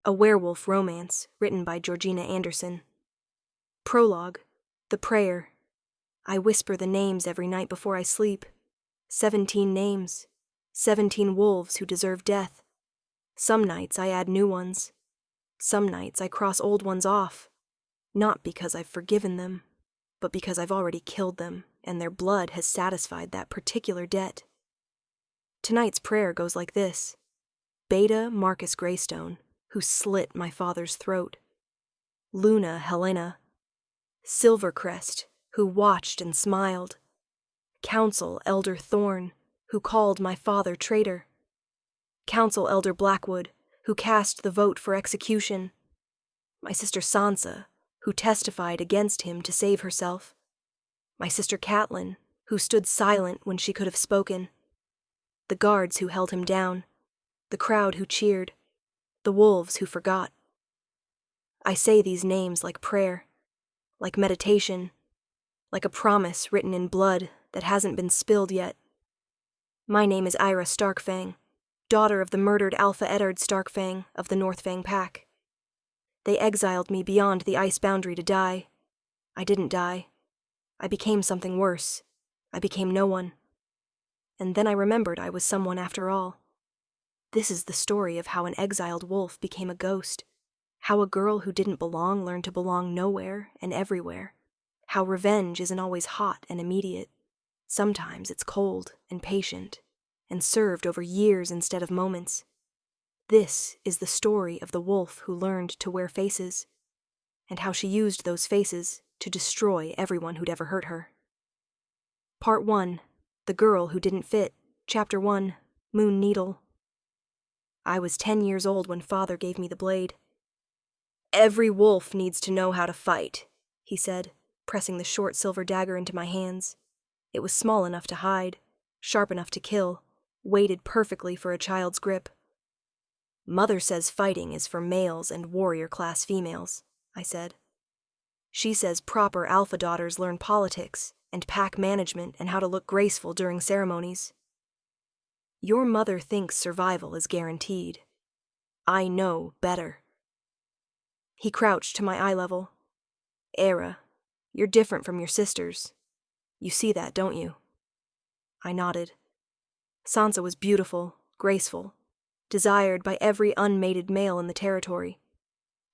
A werewolf romance written by Georgina Anderson. Prologue. The prayer. I whisper the names every night before I sleep. 17 names. 17 wolves who deserve death. Some nights I add new ones. Some nights I cross old ones off. Not because I've forgiven them, but because I've already killed them, and their blood has satisfied that particular debt. Tonight's prayer goes like this. Beta Marcus Greystone, who slit my father's throat. Luna Helena. Silvercrest, who watched and smiled. Council Elder Thorn, who called my father traitor. Council Elder Blackwood, who cast the vote for execution. My sister Sansa, who testified against him to save herself. My sister Catelyn, who stood silent when she could have spoken. The guards who held him down. The crowd who cheered. The wolves who forgot. I say these names like prayer, like meditation, like a promise written in blood that hasn't been spilled yet. My name is Ayra Starkfang, daughter of the murdered Alpha Eddard Starkfang of the Northfang Pack. They exiled me beyond the ice boundary to die. I didn't die. I became something worse. I became no one. And then I remembered I was someone after all. This is the story of how an exiled wolf became a ghost, how a girl who didn't belong learned to belong nowhere and everywhere, how revenge isn't always hot and immediate. Sometimes it's cold and patient, and served over years instead of moments. This is the story of the wolf who learned to wear faces, and how she used those faces to destroy everyone who'd ever hurt her. Part 1. The Girl Who Didn't Fit. Chapter 1. Moon Needle. I was 10 years old when Father gave me the blade. "Every wolf needs to know how to fight," he said, pressing the short silver dagger into my hands. It was small enough to hide, sharp enough to kill, weighted perfectly for a child's grip. "Mother says fighting is for males and warrior-class females," I said. "She says proper alpha daughters learn politics and pack management and how to look graceful during ceremonies. Your mother thinks survival is guaranteed. I know better." He crouched to my eye level. "Ayra, you're different from your sisters. You see that, don't you?" I nodded. Sansa was beautiful, graceful, desired by every unmated male in the territory.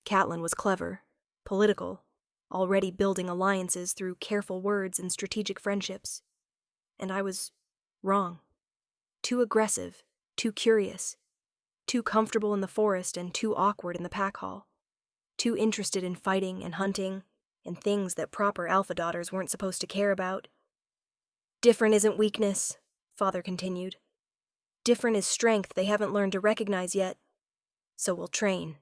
Catelyn was clever, political, already building alliances through careful words and strategic friendships. And I was wrong. Too aggressive, too curious, too comfortable in the forest and too awkward in the pack hall, too interested in fighting and hunting, and things that proper alpha daughters weren't supposed to care about. "Different isn't weakness," Father continued. "Different is strength they haven't learned to recognize yet. So we'll train.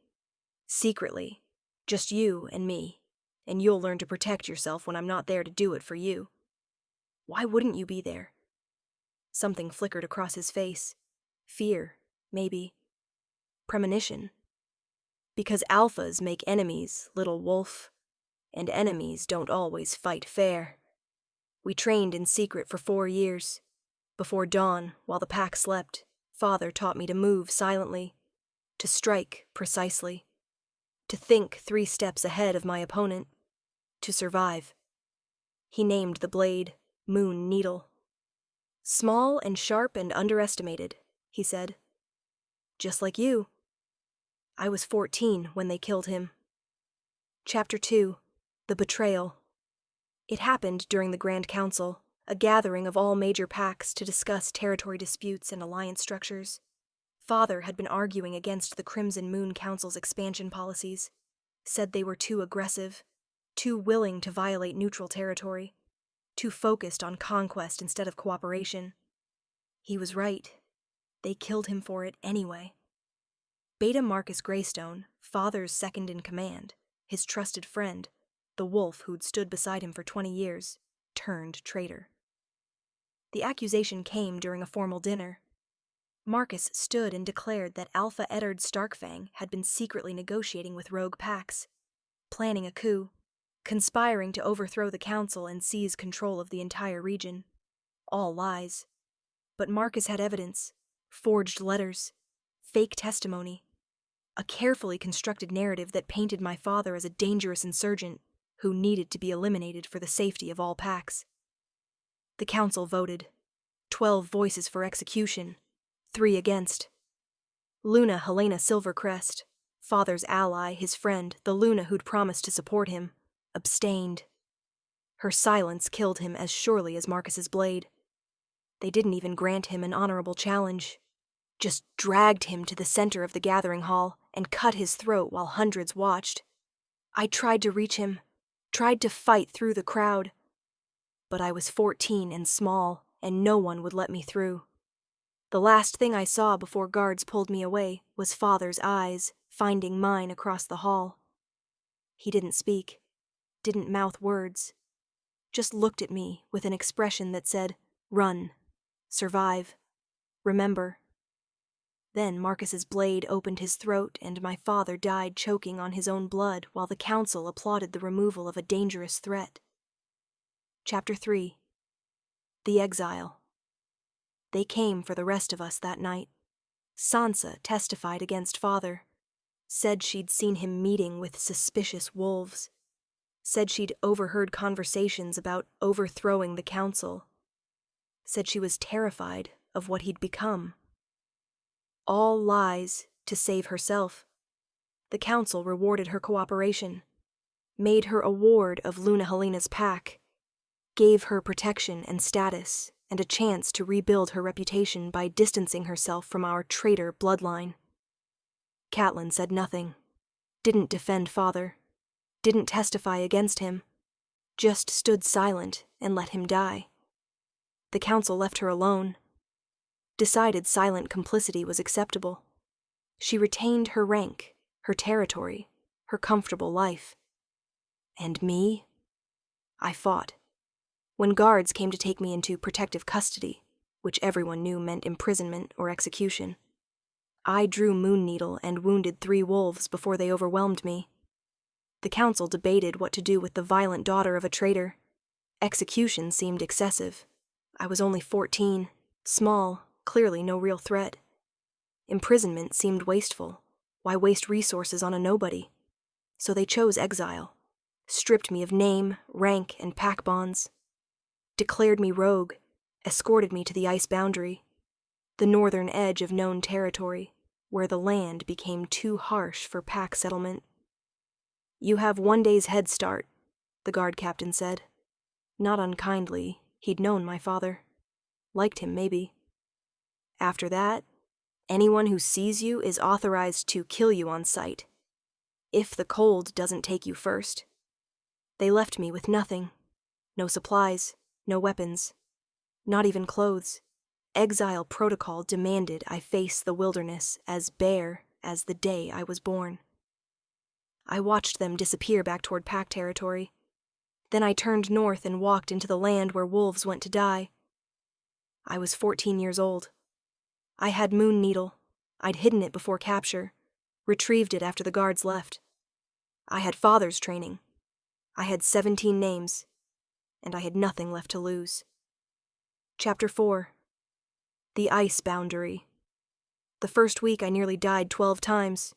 Secretly. Just you and me. And you'll learn to protect yourself when I'm not there to do it for you. Why wouldn't you be there?" Something flickered across his face. Fear, maybe. Premonition. "Because alphas make enemies, little wolf. And enemies don't always fight fair. We trained in secret for 4 years. Before dawn, while the pack slept, Father taught me to move silently, to strike precisely, to think 3 steps ahead of my opponent, to survive. He named the blade Moon Needle. Small and sharp and underestimated," he said. "Just like you." I was 14 when they killed him. Chapter 2. The Betrayal. It happened during the Grand Council, a gathering of all major packs to discuss territory disputes and alliance structures. Father had been arguing against the Crimson Moon Council's expansion policies, said they were too aggressive, too willing to violate neutral territory, too focused on conquest instead of cooperation. He was right. They killed him for it anyway. Beta Marcus Greystone, Father's second-in-command, his trusted friend, the wolf who'd stood beside him for 20 years, turned traitor. The accusation came during a formal dinner. Marcus stood and declared that Alpha Eddard Starkfang had been secretly negotiating with rogue packs, planning a coup, conspiring to overthrow the council and seize control of the entire region. All lies. But Marcus had evidence, forged letters, fake testimony. A carefully constructed narrative that painted my father as a dangerous insurgent who needed to be eliminated for the safety of all packs. The council voted. 12 voices for execution, 3 against. Luna Helena Silvercrest, father's ally, his friend, the Luna who'd promised to support him, abstained. Her silence killed him as surely as Marcus's blade. They didn't even grant him an honorable challenge, just dragged him to the center of the gathering hall and cut his throat while hundreds watched. I tried to reach him, tried to fight through the crowd, but I was 14 and small, and no one would let me through. The last thing I saw before guards pulled me away was Father's eyes finding mine across the hall. He didn't speak, didn't mouth words, just looked at me with an expression that said, "Run, survive, remember." Then Marcus's blade opened his throat and my father died choking on his own blood while the council applauded the removal of a dangerous threat. Chapter 3. The Exile. They came for the rest of us that night. Sansa testified against father. Said she'd seen him meeting with suspicious wolves. Said she'd overheard conversations about overthrowing the council. Said she was terrified of what he'd become. All lies to save herself. The council rewarded her cooperation, made her a ward of Luna Helena's pack, gave her protection and status and a chance to rebuild her reputation by distancing herself from our traitor bloodline. Catelyn said nothing, didn't defend father, didn't testify against him, just stood silent and let him die. The council left her alone, decided silent complicity was acceptable. She retained her rank, her territory, her comfortable life. And me? I fought. When guards came to take me into protective custody, which everyone knew meant imprisonment or execution, I drew Moon Needle and wounded 3 wolves before they overwhelmed me. The council debated what to do with the violent daughter of a traitor. Execution seemed excessive. I was only 14, small, clearly no real threat. Imprisonment seemed wasteful. Why waste resources on a nobody? So they chose exile, stripped me of name, rank, and pack bonds, declared me rogue, escorted me to the ice boundary, the northern edge of known territory, where the land became too harsh for pack settlement. "You have 1 day's head start," the guard captain said. Not unkindly, he'd known my father. Liked him, maybe. After that, anyone who sees you is authorized to kill you on sight, if the cold doesn't take you first. They left me with nothing. No supplies, no weapons, not even clothes. Exile protocol demanded I face the wilderness as bare as the day I was born. I watched them disappear back toward pack territory. Then I turned north and walked into the land where wolves went to die. I was 14 years old. I had Moon Needle. I'd hidden it before capture, retrieved it after the guards left. I had father's training. I had 17 names, and I had nothing left to lose. Chapter 4. The Ice Boundary. The first week I nearly died 12 times.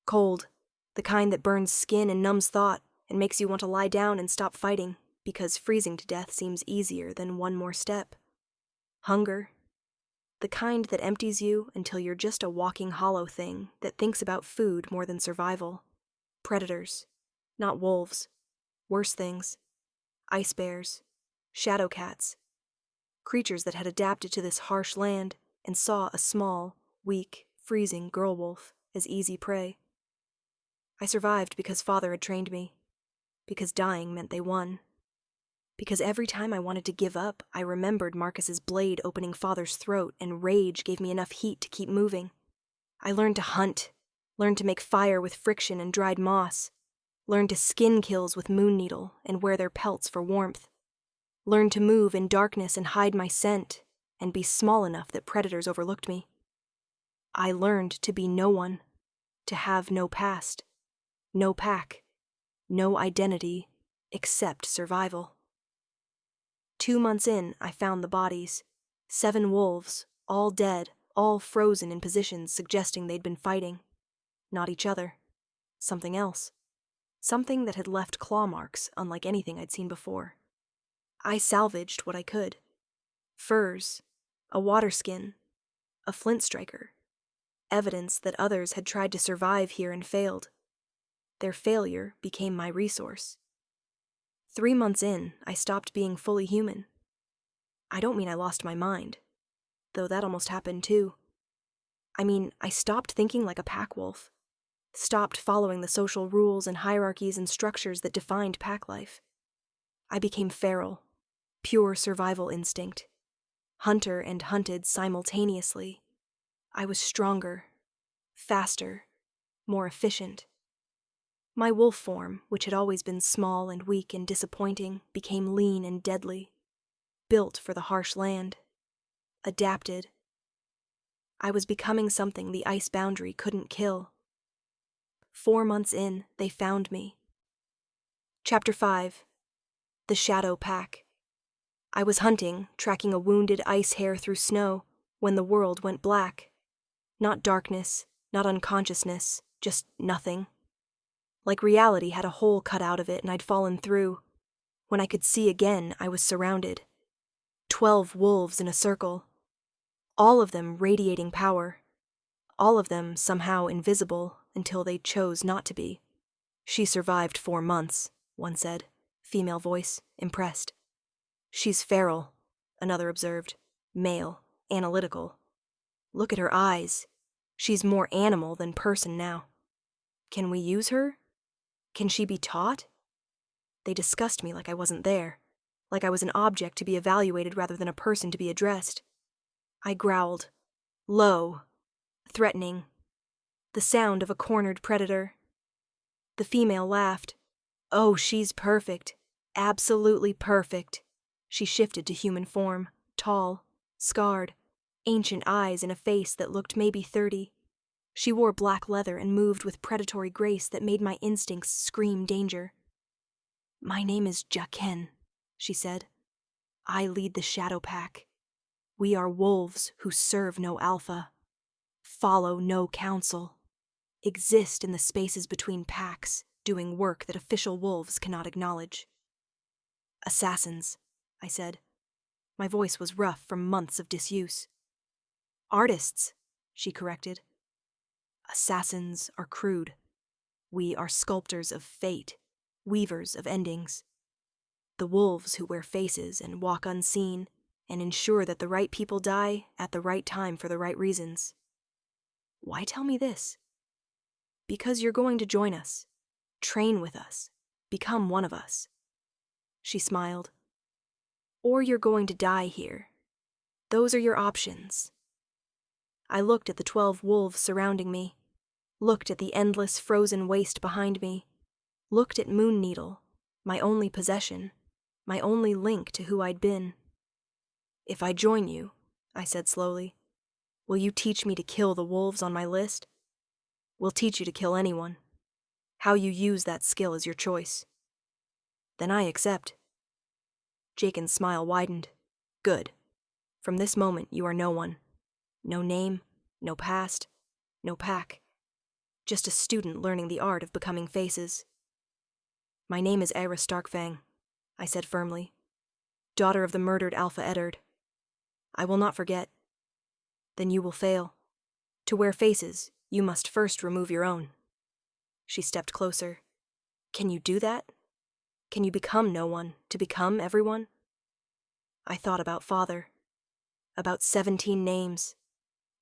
Cold, the kind that burns skin and numbs thought and makes you want to lie down and stop fighting because freezing to death seems easier than one more step. Hunger, the kind that empties you until you're just a walking hollow thing that thinks about food more than survival. Predators, not wolves. Worse things. Ice bears, shadow cats. Creatures that had adapted to this harsh land and saw a small, weak, freezing girl wolf as easy prey. I survived because father had trained me, because dying meant they won, because every time I wanted to give up, I remembered Marcus's blade opening father's throat and rage gave me enough heat to keep moving. I learned to hunt, learned to make fire with friction and dried moss, learned to skin kills with Moon Needle and wear their pelts for warmth, learned to move in darkness and hide my scent and be small enough that predators overlooked me. I learned to be no one, to have no past, no pack, no identity except survival. 2 months in, I found the bodies. 7 wolves, all dead, all frozen in positions suggesting they'd been fighting. not each other. Something else. Something that had left claw marks unlike anything I'd seen before. I salvaged what I could. Furs, a water skin, a flint striker. Evidence that others had tried to survive here and failed. Their failure became my resource. 3 months in, I stopped being fully human. I don't mean I lost my mind, though that almost happened too. I mean, I stopped thinking like a pack wolf, stopped following the social rules and hierarchies and structures that defined pack life. I became feral, pure survival instinct, hunter and hunted simultaneously. I was stronger, faster, more efficient. My wolf form, which had always been small and weak and disappointing, became lean and deadly, built for the harsh land, adapted. I was becoming something the ice boundary couldn't kill. 4 months in, they found me. Chapter 5. The Shadow Pack. I was hunting, tracking a wounded ice hare through snow, when the world went black. Not darkness, not unconsciousness, just nothing. Like reality had a hole cut out of it and I'd fallen through. When I could see again, I was surrounded. 12 wolves in a circle. All of them radiating power. All of them somehow invisible until they chose not to be. She survived 4 months, one said. Female voice, impressed. She's feral, another observed. Male, analytical. Look at her eyes. She's more animal than person now. Can we use her? Can she be taught? They discussed me like I wasn't there, like I was an object to be evaluated rather than a person to be addressed. I growled, low, threatening, the sound of a cornered predator. The female laughed. Oh, she's perfect, absolutely perfect. She shifted to human form, tall, scarred, ancient eyes and a face that looked maybe 30. She wore black leather and moved with predatory grace that made my instincts scream danger. My name is Jaqen, she said. I lead the Shadow Pack. We are wolves who serve no alpha, follow no counsel, exist in the spaces between packs, doing work that official wolves cannot acknowledge. Assassins, I said. My voice was rough from months of disuse. Artists, she corrected. Assassins are crude. We are sculptors of fate, weavers of endings. The wolves who wear faces and walk unseen and ensure that the right people die at the right time for the right reasons. Why tell me this? Because you're going to join us, train with us, become one of us. She smiled. Or you're going to die here. Those are your options. I looked at the 12 wolves surrounding me, looked at the endless frozen waste behind me, looked at Moon Needle, my only possession, my only link to who I'd been. If I join you, I said slowly, will you teach me to kill the wolves on my list? We'll teach you to kill anyone. How you use that skill is your choice. Then I accept. Jaken's smile widened. Good. From this moment you are no one. No name, no past, no pack. Just a student learning the art of becoming faces. My name is Ayra Starkfang, I said firmly. Daughter of the murdered Alpha Eddard. I will not forget. Then you will fail. To wear faces, you must first remove your own. She stepped closer. Can you do that? Can you become no one to become everyone? I thought about father. About 17 names.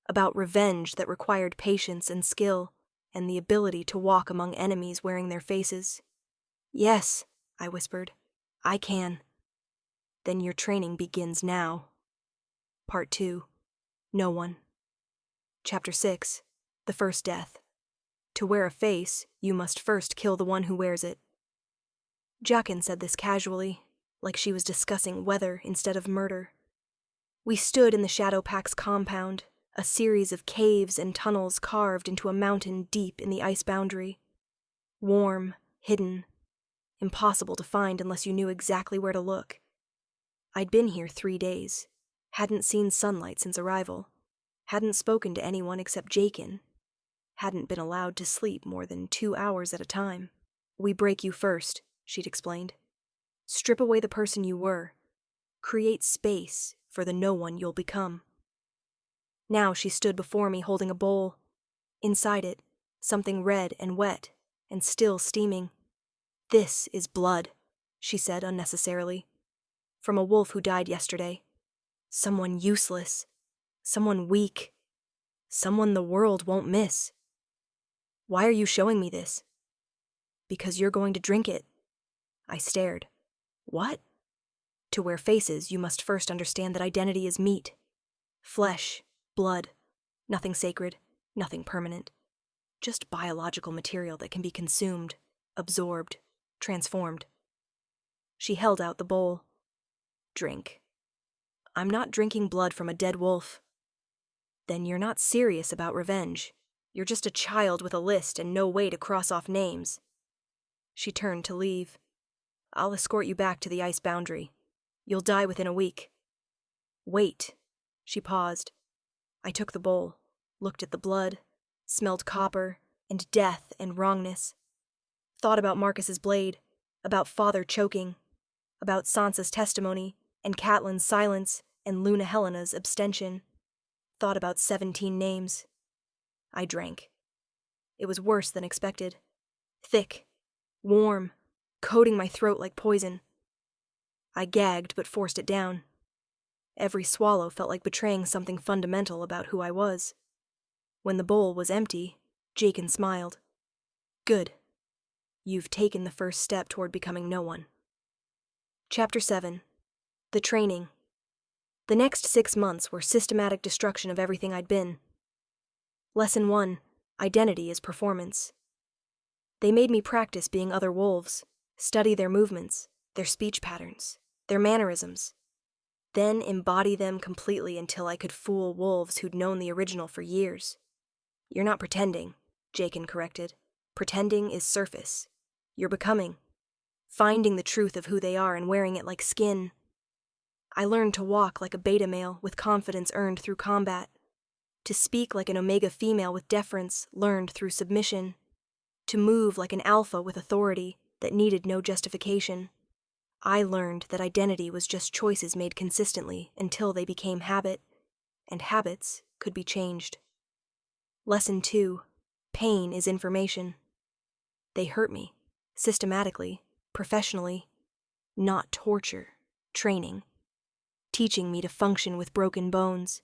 About revenge that required patience and skill, and the ability to walk among enemies wearing their faces. Yes, I whispered. I can. Then your training begins now. Part 2. No one. Chapter 6. The First Death. To wear a face, you must first kill the one who wears it. Jaqen said this casually, like she was discussing weather instead of murder. We stood in the Shadow Pack's compound, a series of caves and tunnels carved into a mountain deep in the ice boundary. Warm, hidden, impossible to find unless you knew exactly where to look. I'd been here 3 days, hadn't seen sunlight since arrival, hadn't spoken to anyone except Jaqen, hadn't been allowed to sleep more than 2 hours at a time. "We break you first," she'd explained. "Strip away the person you were. Create space for the no one you'll become." Now she stood before me holding a bowl. Inside it, something red and wet and still steaming. "This is blood," she said unnecessarily. "From a wolf who died yesterday. Someone useless. Someone weak. Someone the world won't miss." "Why are you showing me this?" "Because you're going to drink it." I stared. "What?" "To wear faces, you must first understand that identity is meat. Flesh, blood. Nothing sacred, nothing permanent. Just biological material that can be consumed, absorbed, transformed." She held out the bowl. "Drink." "I'm not drinking blood from a dead wolf." "Then you're not serious about revenge. You're just a child with a list and no way to cross off names." She turned to leave. "I'll escort you back to the ice boundary. You'll die within a week." "Wait." She paused. I took the bowl, looked at the blood, smelled copper and death and wrongness. Thought about Marcus's blade, about Father choking, about Sansa's testimony and Catelyn's silence and Luna Helena's abstention. Thought about 17 names. I drank. It was worse than expected. Thick, warm, coating my throat like poison. I gagged but forced it down. Every swallow felt like betraying something fundamental about who I was. When the bowl was empty, Jaqen smiled. "Good. You've taken the first step toward becoming no one." Chapter 7. The Training. The next 6 months were systematic destruction of everything I'd been. Lesson 1. Identity is performance. They made me practice being other wolves, study their movements, their speech patterns, their mannerisms, then embody them completely until I could fool wolves who'd known the original for years. "You're not pretending," Jaqen corrected. "Pretending is surface. You're becoming. Finding the truth of who they are and wearing it like skin." I learned to walk like a beta male with confidence earned through combat. To speak like an omega female with deference learned through submission. To move like an alpha with authority that needed no justification. I learned that identity was just choices made consistently until they became habit, and habits could be changed. Lesson 2. Pain is information. They hurt me, systematically, professionally, not torture, training, teaching me to function with broken bones,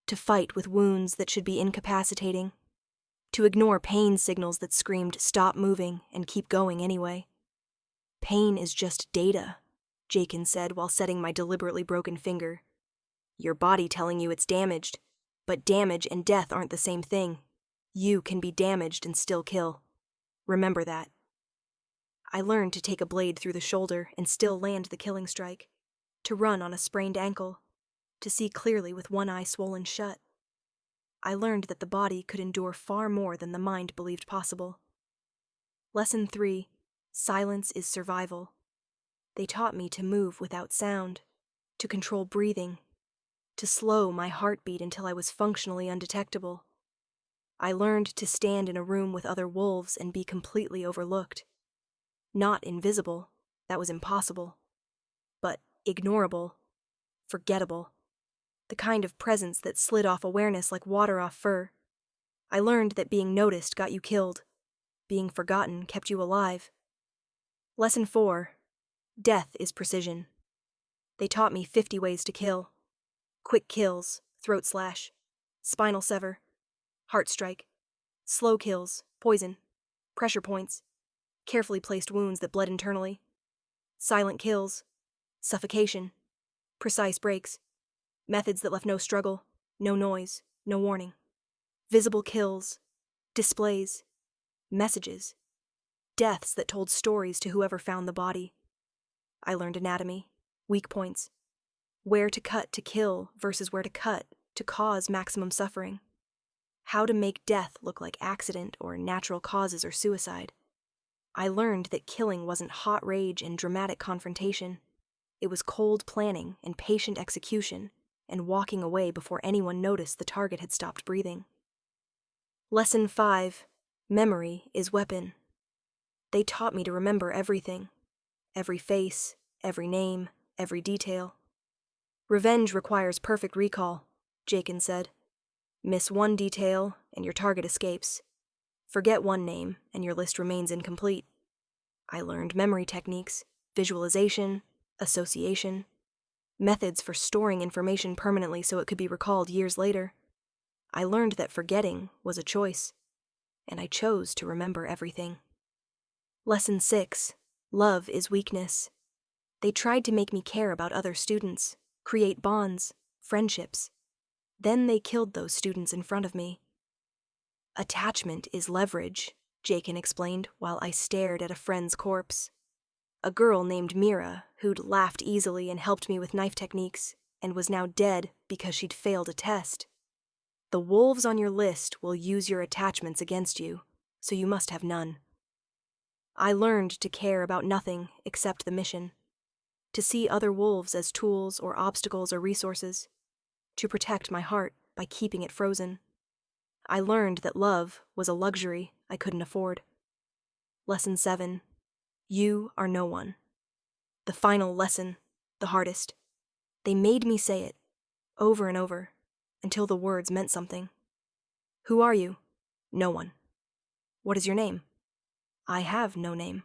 to fight with wounds that should be incapacitating, to ignore pain signals that screamed stop moving and keep going anyway. "Pain is just data," Jaqen said while setting my deliberately broken finger. "Your body telling you it's damaged, but damage and death aren't the same thing. You can be damaged and still kill. Remember that." I learned to take a blade through the shoulder and still land the killing strike, to run on a sprained ankle, to see clearly with one eye swollen shut. I learned that the body could endure far more than the mind believed possible. Lesson 3. Silence is survival. They taught me to move without sound, to control breathing, to slow my heartbeat until I was functionally undetectable. I learned to stand in a room with other wolves and be completely overlooked. Not invisible, that was impossible, but ignorable, forgettable, the kind of presence that slid off awareness like water off fur. I learned that being noticed got you killed. Being forgotten kept you alive. Lesson 4. Death is precision. They taught me 50 ways to kill. Quick kills, throat slash, spinal sever, heart strike, slow kills, poison, pressure points, carefully placed wounds that bled internally, silent kills, suffocation, precise breaks, methods that left no struggle, no noise, no warning, visible kills, displays, messages, deaths that told stories to whoever found the body. I learned anatomy, weak points, where to cut to kill versus where to cut to cause maximum suffering, how to make death look like accident or natural causes or suicide. I learned that killing wasn't hot rage and dramatic confrontation. It was cold planning and patient execution and walking away before anyone noticed the target had stopped breathing. Lesson 5. Memory is weapon. They taught me to remember everything. Every face, every name, every detail. Revenge requires perfect recall, Jakin said. Miss one detail, and your target escapes. Forget one name, and your list remains incomplete. I learned memory techniques, visualization, association, methods for storing information permanently so it could be recalled years later. I learned that forgetting was a choice, and I chose to remember everything. Lesson 6. Love is weakness. They tried to make me care about other students, create bonds, friendships. Then they killed those students in front of me. Attachment is leverage, Jakin explained while I stared at a friend's corpse. A girl named Mira, who'd laughed easily and helped me with knife techniques, and was now dead because she'd failed a test. The wolves on your list will use your attachments against you, so you must have none. I learned to care about nothing except the mission, to see other wolves as tools or obstacles or resources, to protect my heart by keeping it frozen. I learned that love was a luxury I couldn't afford. Lesson 7. You are no one. The final lesson, the hardest. They made me say it, over and over, until the words meant something. Who are you? No one. What is your name? I have no name.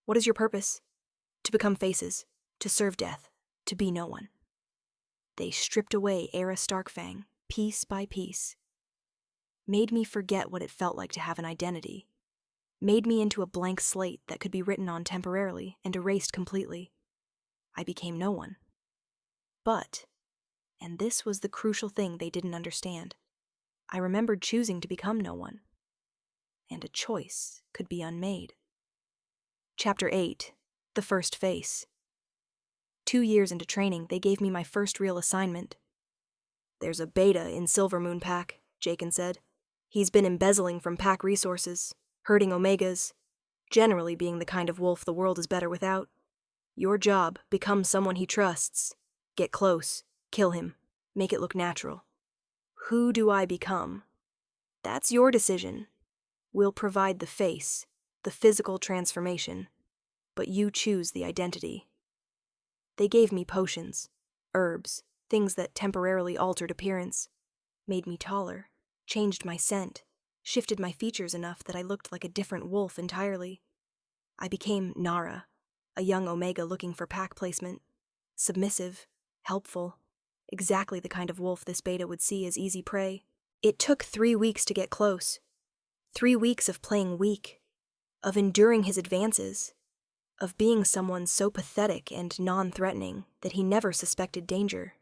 What is your purpose? To become faces, to serve death, to be no one. They stripped away Ayra Starkfang, piece by piece. Made me forget what it felt like to have an identity. Made me into a blank slate that could be written on temporarily and erased completely. I became no one. But, and this was the crucial thing they didn't understand, I remembered choosing to become no one. And a choice could be unmade. Chapter 8. The First Face. 2 years into training, they gave me my first real assignment. There's a beta in Silvermoon Pack, Jakin said. He's been embezzling from Pack resources, herding Omegas, generally being the kind of wolf the world is better without. Your job, become someone he trusts. Get close, kill him, make it look natural. Who do I become? That's your decision. We'll provide the face, the physical transformation, but you choose the identity. They gave me potions, herbs, things that temporarily altered appearance, made me taller, changed my scent, shifted my features enough that I looked like a different wolf entirely. I became Nara, a young Omega looking for pack placement, submissive, helpful, exactly the kind of wolf this beta would see as easy prey. It took 3 weeks to get close. 3 weeks of playing weak, of enduring his advances, of being someone so pathetic and non-threatening that he never suspected danger.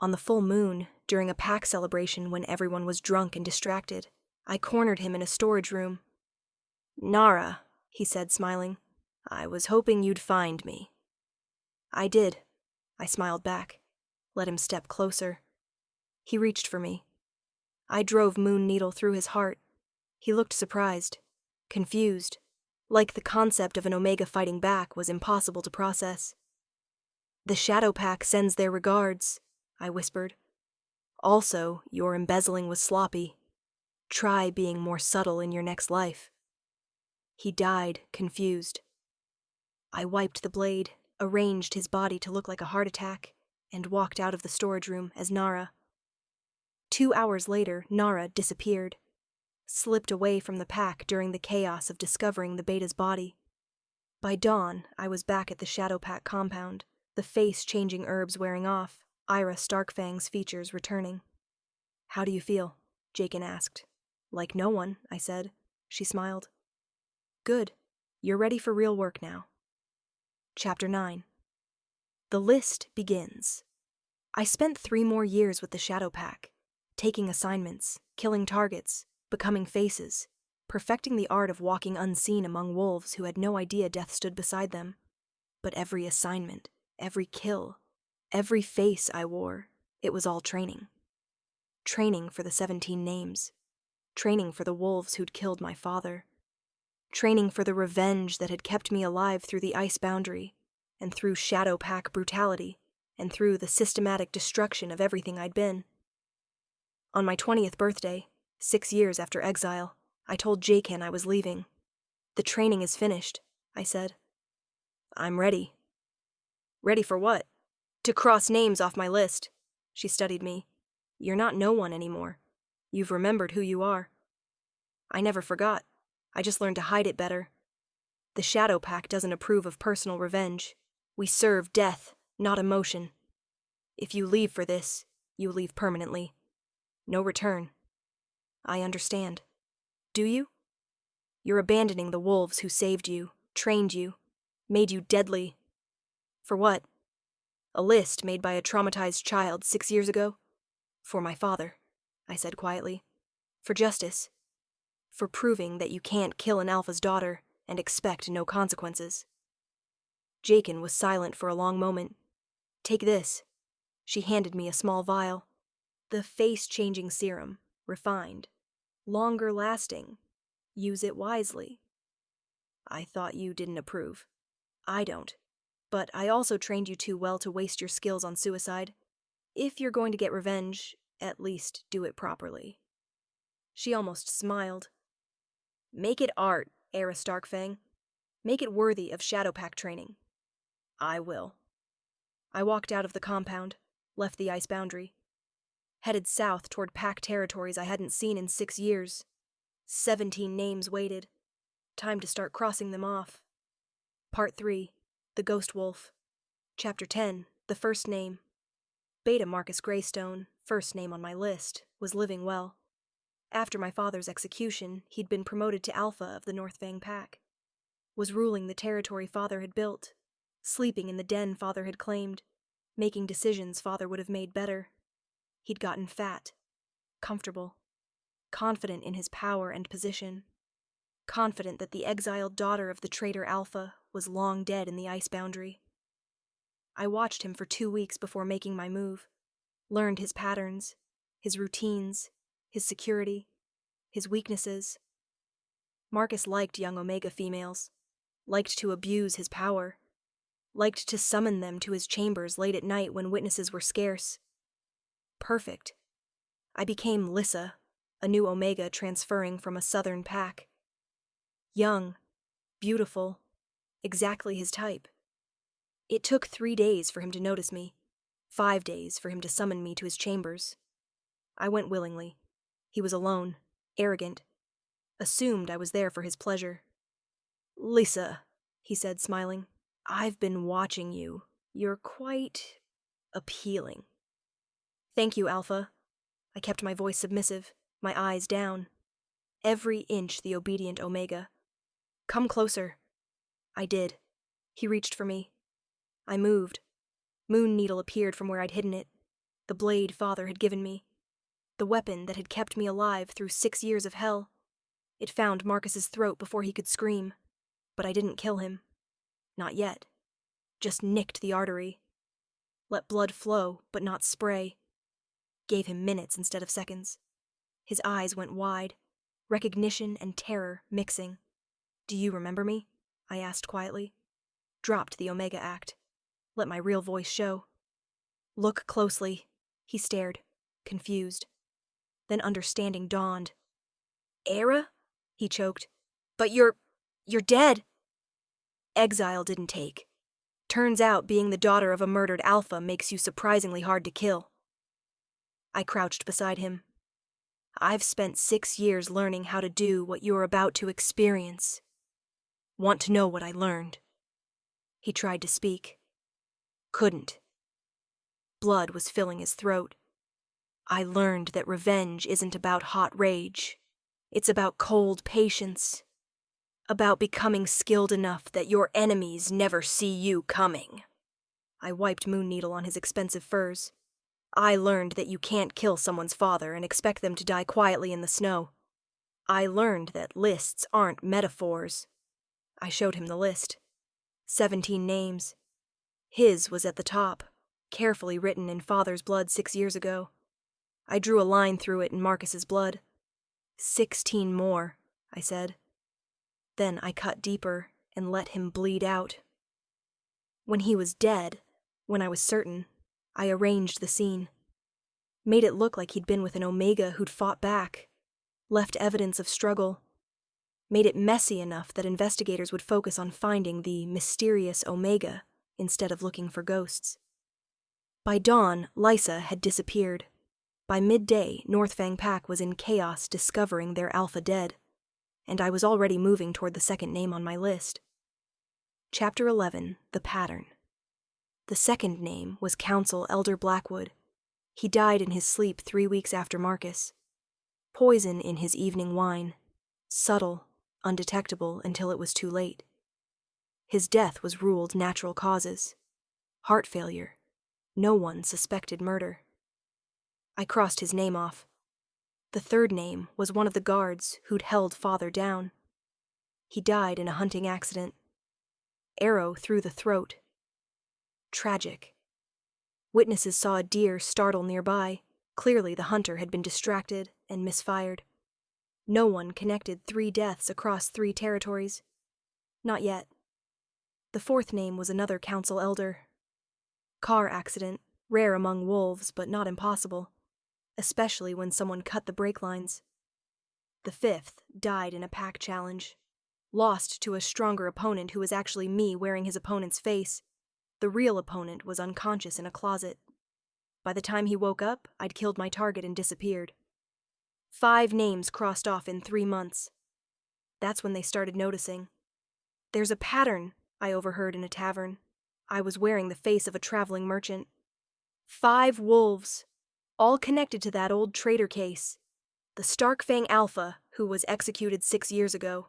On the full moon, during a pack celebration when everyone was drunk and distracted, I cornered him in a storage room. Nara, he said, smiling, I was hoping you'd find me. I did. I smiled back, let him step closer. He reached for me. I drove Moon Needle through his heart. He looked surprised, confused, like the concept of an Omega fighting back was impossible to process. The Shadow Pack sends their regards, I whispered. Also, your embezzling was sloppy. Try being more subtle in your next life. He died, confused. I wiped the blade, arranged his body to look like a heart attack, and walked out of the storage room as Nara. 2 hours later, Nara disappeared, slipped away from the pack during the chaos of discovering the beta's body. By dawn, I was back at the Shadow Pack compound, the face-changing herbs wearing off, Ayra Starkfang's features returning. How do you feel? Jakin asked. Like no one, I said. She smiled. Good. You're ready for real work now. Chapter 9. The list begins. I spent 3 more years with the Shadow Pack, taking assignments, killing targets, becoming faces, perfecting the art of walking unseen among wolves who had no idea death stood beside them. But every assignment, every kill, every face I wore, it was all training. Training for the 17 names. Training for the wolves who'd killed my father. Training for the revenge that had kept me alive through the ice boundary, and through Shadow Pack brutality, and through the systematic destruction of everything I'd been. On my 20th birthday, 6 years after exile, I told Jakin I was leaving. The training is finished, I said. I'm ready. Ready for what? To cross names off my list. She studied me. You're not no one anymore. You've remembered who you are. I never forgot. I just learned to hide it better. The Shadow Pack doesn't approve of personal revenge. We serve death, not emotion. If you leave for this, you leave permanently. No return. I understand. Do you? You're abandoning the wolves who saved you, trained you, made you deadly. For what? A list made by a traumatized child 6 years ago? For my father, I said quietly. For justice. For proving that you can't kill an alpha's daughter and expect no consequences. Jakin was silent for a long moment. Take this. She handed me a small vial. The face-changing serum, refined, longer lasting. Use it wisely. I thought you didn't approve. I don't. But I also trained you too well to waste your skills on suicide. If you're going to get revenge, at least do it properly. She almost smiled. Make it art, Ayra Starkfang. Make it worthy of Shadow Pack training. I will. I walked out of the compound, left the ice boundary. Headed south toward Pack territories I hadn't seen in 6 years. 17 names waited. Time to start crossing them off. Part 3. The Ghost Wolf. Chapter 10. The First Name. Beta Marcus Greystone, first name on my list, was living well. After my father's execution, he'd been promoted to Alpha of the Northfang Pack. Was ruling the territory father had built, sleeping in the den father had claimed, making decisions father would have made better. He'd gotten fat, comfortable, confident in his power and position, confident that the exiled daughter of the traitor Alpha was long dead in the ice boundary. I watched him for 2 weeks before making my move, learned his patterns, his routines, his security, his weaknesses. Marcus liked young Omega females, liked to abuse his power, liked to summon them to his chambers late at night when witnesses were scarce. Perfect. I became Lissa, a new Omega transferring from a southern pack. Young, beautiful, exactly his type. It took 3 days for him to notice me, 5 days for him to summon me to his chambers. I went willingly. He was alone, arrogant, assumed I was there for his pleasure. Lissa, he said, smiling, I've been watching you. You're quite appealing. Thank you, Alpha. I kept my voice submissive, my eyes down. Every inch the obedient Omega. Come closer. I did. He reached for me. I moved. Moon Needle appeared from where I'd hidden it. The blade father had given me. The weapon that had kept me alive through 6 years of hell. It found Marcus's throat before he could scream. But I didn't kill him. Not yet. Just nicked the artery. Let blood flow, but not spray. Gave him minutes instead of seconds. His eyes went wide. Recognition and terror mixing. Do you remember me? I asked quietly. Dropped the Omega act. Let my real voice show. Look closely. He stared, confused. Then understanding dawned. Ayra? He choked. But you're dead. Exile didn't take. Turns out being the daughter of a murdered Alpha makes you surprisingly hard to kill. I crouched beside him. I've spent 6 years learning how to do what you're about to experience. Want to know what I learned? He tried to speak. Couldn't. Blood was filling his throat. I learned that revenge isn't about hot rage. It's about cold patience. About becoming skilled enough that your enemies never see you coming. I wiped Moon Needle on his expensive furs. I learned that you can't kill someone's father and expect them to die quietly in the snow. I learned that lists aren't metaphors. I showed him the list. 17 names. His was at the top, carefully written in father's blood 6 years ago. I drew a line through it in Marcus's blood. 16 more, I said. Then I cut deeper and let him bleed out. When he was dead, when I was certain, I arranged the scene. Made it look like he'd been with an Omega who'd fought back. left evidence of struggle, made it messy enough that investigators would focus on finding the mysterious Omega instead of looking for ghosts. By dawn, Lysa had disappeared. By midday, Northfang Pack was in chaos discovering their alpha dead, and I was already moving toward the second name on my list. Chapter 11, The Pattern. The second name was Counsel Elder Blackwood. He died in his sleep 3 weeks after Marcus. Poison in his evening wine. Subtle, undetectable until it was too late. His death was ruled natural causes. Heart failure. No one suspected murder. I crossed his name off. The third name was one of the guards who'd held Father down. He died in a hunting accident. Arrow through the throat. Tragic. Witnesses saw a deer startle nearby. Clearly the hunter had been distracted and misfired. No one connected 3 deaths across 3 territories. Not yet. The fourth name was another council elder. Car accident, rare among wolves, but not impossible, especially when someone cut the brake lines. The fifth died in a pack challenge. Lost to a stronger opponent who was actually me wearing his opponent's face. The real opponent was unconscious in a closet. By the time he woke up, I'd killed my target and disappeared. 5 names crossed off in 3 months. That's when they started noticing. "There's a pattern," I overheard in a tavern. I was wearing the face of a traveling merchant. 5 wolves, all connected to that old traitor case. The Starkfang Alpha, who was executed 6 years ago.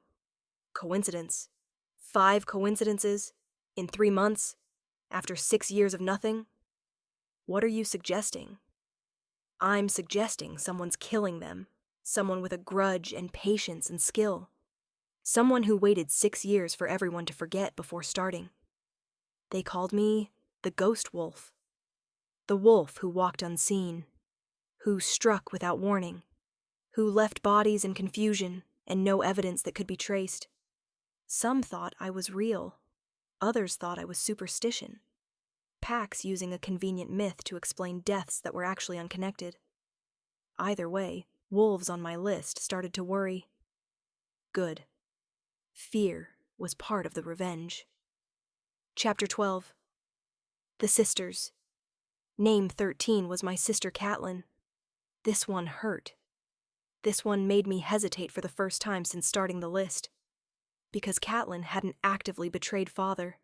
Coincidence? 5 coincidences? In 3 months? After 6 years of nothing? What are you suggesting? I'm suggesting someone's killing them. Someone with a grudge and patience and skill. Someone who waited 6 years for everyone to forget before starting. They called me the Ghost Wolf. The wolf who walked unseen. Who struck without warning. Who left bodies in confusion and no evidence that could be traced. Some thought I was real. Others thought I was superstition. Packs using a convenient myth to explain deaths that were actually unconnected. Either way, wolves on my list started to worry. Good. Fear was part of the revenge. Chapter 12. The Sisters. Name 13 was my sister Catelyn. This one hurt. This one made me hesitate for the first time since starting the list. Because Catelyn hadn't actively betrayed Father.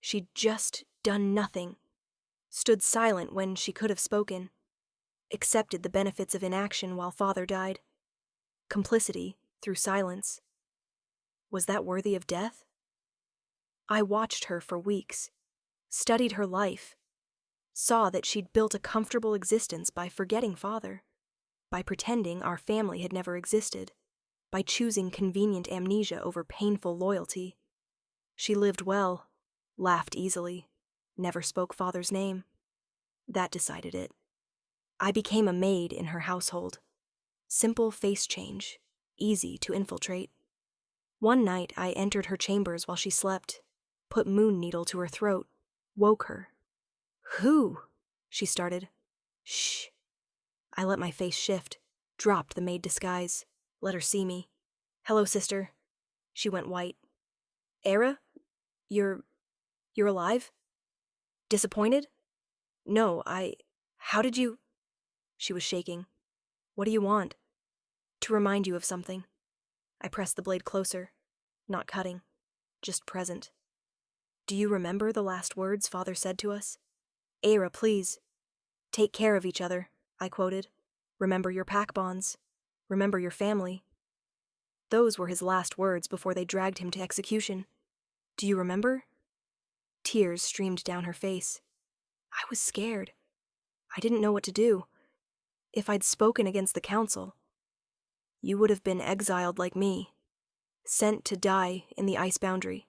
She'd just done nothing. Stood silent when she could have spoken. Accepted the benefits of inaction while Father died. Complicity through silence. Was that worthy of death? I watched her for weeks. Studied her life. Saw that she'd built a comfortable existence by forgetting Father. By pretending our family had never existed. By choosing convenient amnesia over painful loyalty. She lived well, laughed easily, never spoke Father's name. That decided it. I became a maid in her household. Simple face change, easy to infiltrate. One night I entered her chambers while she slept, put moon needle to her throat, woke her. "Who?" she started. "Shh." I let my face shift, dropped the maid disguise, let her see me. "Hello, sister." She went white. "Ayra? You're alive? Disappointed?" "No, How did you—" She was shaking. "What do you want?" "To remind you of something." I pressed the blade closer, not cutting, just present. "Do you remember the last words Father said to us? 'Ayra, please. Take care of each other,'" I quoted. "Remember your pack bonds. Remember your family." Those were his last words before they dragged him to execution. "Do you remember?" Tears streamed down her face. I was scared. I didn't know what to do. If I'd spoken against the council, you would have been exiled like me, sent to die in the ice boundary,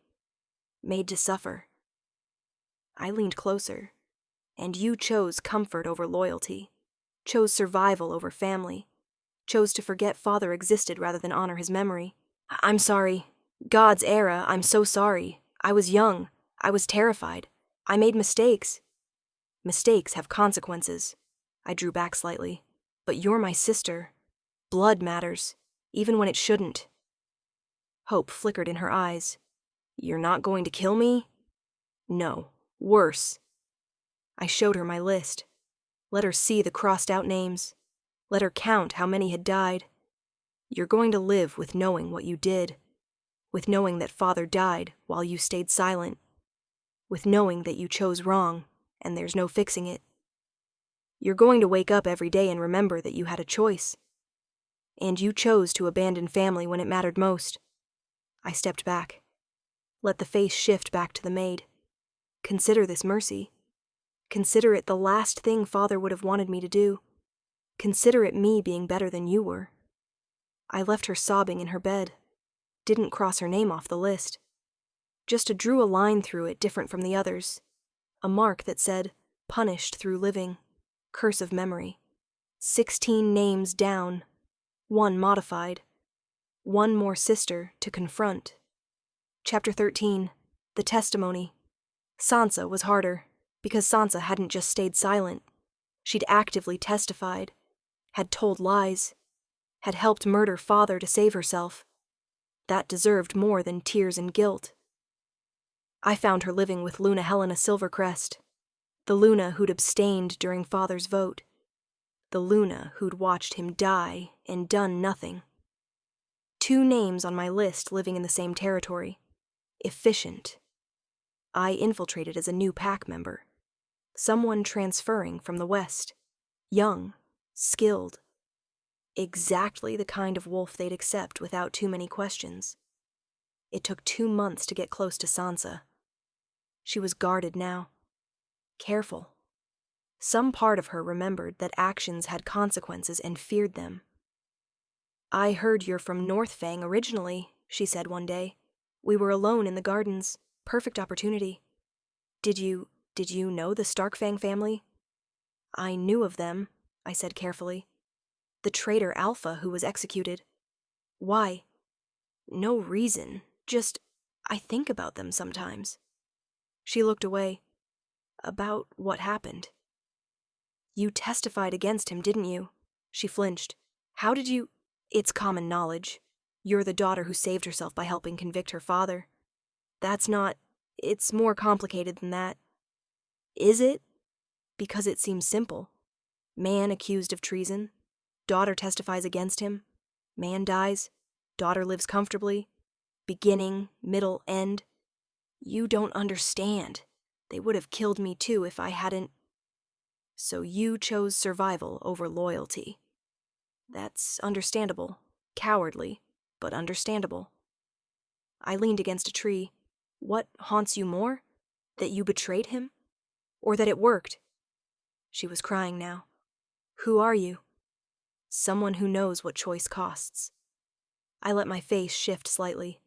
made to suffer. I leaned closer, and you chose comfort over loyalty, chose survival over family, chose to forget Father existed rather than honor his memory. I'm sorry. God's Ayra, I'm so sorry. I was young. I was terrified. I made mistakes. Mistakes have consequences. I drew back slightly. But you're my sister. Blood matters. even when it shouldn't. Hope flickered in her eyes. You're not going to kill me? No, worse. I showed her my list. Let her see the crossed-out names. Let her count how many had died. You're going to live with knowing what you did, with knowing that Father died while you stayed silent, with knowing that you chose wrong and there's no fixing it. You're going to wake up every day and remember that you had a choice. And you chose to abandon family when it mattered most. I stepped back. Let the face shift back to the maid. Consider this mercy. Consider it the last thing Father would have wanted me to do. Consider it me being better than you were. I left her sobbing in her bed. Didn't cross her name off the list. Just drew a line through it different from the others. A mark that said, punished through living. Curse of memory. 16 names down. 1 modified. 1 more sister to confront. Chapter 13. The testimony. Sansa was harder, because Sansa hadn't just stayed silent. She'd actively testified, had told lies, had helped murder Father to save herself. That deserved more than tears and guilt. I found her living with Luna Helena Silvercrest, the Luna who'd abstained during Father's vote, the Luna who'd watched him die and done nothing. 2 names on my list living in the same territory. Efficient. I infiltrated as a new pack member. Someone transferring from the West. Young. Skilled. Exactly the kind of wolf they'd accept without too many questions. It took 2 months to get close to Sansa. She was guarded now. Careful. Some part of her remembered that actions had consequences and feared them. I heard you're from Northfang originally, she said one day. We were alone in the gardens. Perfect opportunity. Did you know the Starkfang family? I knew of them, I said carefully. The traitor Alpha who was executed. Why? No reason. Just, I think about them sometimes. She looked away. About what happened? You testified against him, didn't you? She flinched. How did you? It's common knowledge. You're the daughter who saved herself by helping convict her father. That's not... It's more complicated than that. Is it? Because it seems simple. Man accused of treason. Daughter testifies against him. Man dies. Daughter lives comfortably. Beginning, middle, end. You don't understand. They would have killed me too if I hadn't... So you chose survival over loyalty. That's understandable. Cowardly, but understandable. I leaned against a tree. What haunts you more? That you betrayed him? Or that it worked? She was crying now. Who are you? Someone who knows what choice costs. I let my face shift slightly.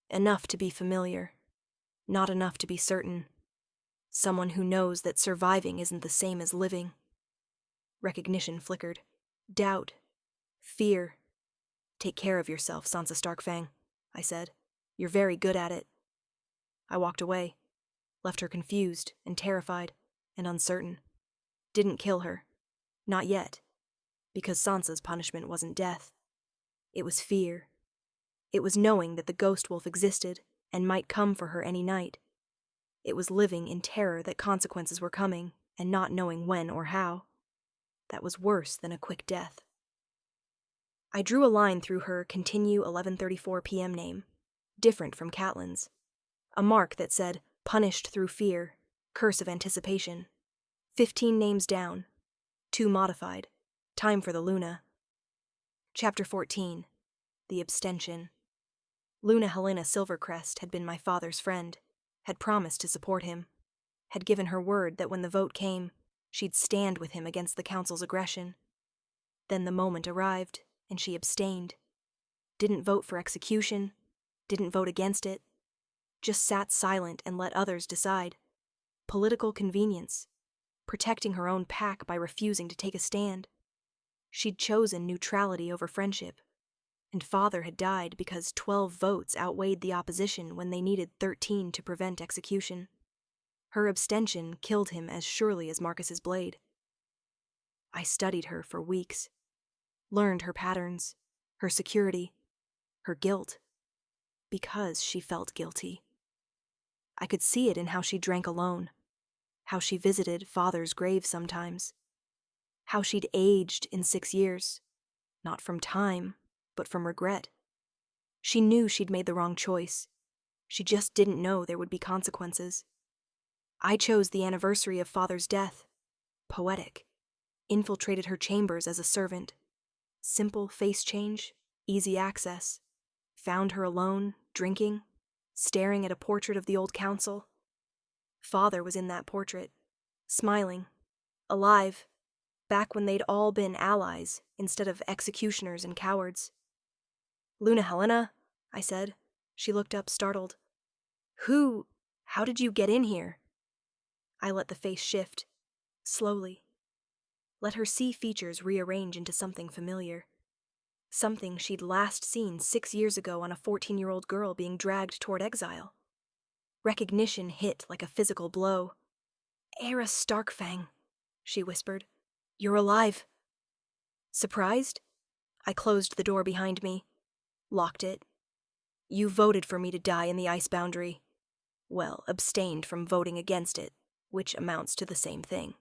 Enough to be familiar. Not enough to be certain. Someone who knows that surviving isn't the same as living. Recognition flickered. Doubt. Fear. Take care of yourself, Sansa Starkfang, I said. You're very good at it. I walked away, left her confused and terrified and uncertain. Didn't kill her. Not yet. Because Sansa's punishment wasn't death. It was fear. It was knowing that the ghost wolf existed and might come for her any night. It was living in terror that consequences were coming and not knowing when or how. That was worse than a quick death. I drew a line through her continue 11:34 p.m. name, different from Catelyn's. A mark that said, punished through fear, curse of anticipation. 15 names down. 2 modified. Time for the Luna. Chapter 14. The Abstention. Luna Helena Silvercrest had been my father's friend, had promised to support him, had given her word that when the vote came, she'd stand with him against the council's aggression. Then the moment arrived, and she abstained. Didn't vote for execution, didn't vote against it, just sat silent and let others decide. Political convenience, protecting her own pack by refusing to take a stand. She'd chosen neutrality over friendship, and Father had died because 12 votes outweighed the opposition when they needed 13 to prevent execution. Her abstention killed him as surely as Marcus's blade. I studied her for weeks, learned her patterns, her security, her guilt. Because she felt guilty. I could see it in how she drank alone, how she visited Father's grave sometimes, how she'd aged in 6 years, not from time, but from regret. She knew she'd made the wrong choice. She just didn't know there would be consequences. I chose the anniversary of Father's death. Poetic. Infiltrated her chambers as a servant. Simple face change, easy access. Found her alone, drinking, staring at a portrait of the old council. Father was in that portrait, smiling, alive, back when they'd all been allies instead of executioners and cowards. "Luna Helena," I said. She looked up, startled. How did you get in here?" I let the face shift, slowly. Let her see features rearrange into something familiar. Something she'd last seen 6 years ago on a 14-year-old girl being dragged toward exile. Recognition hit like a physical blow. "Ayra Starkfang," she whispered. "You're alive." Surprised? I closed the door behind me, locked it. "You voted for me to die in the ice boundary. Well, abstained from voting against it, which amounts to the same thing."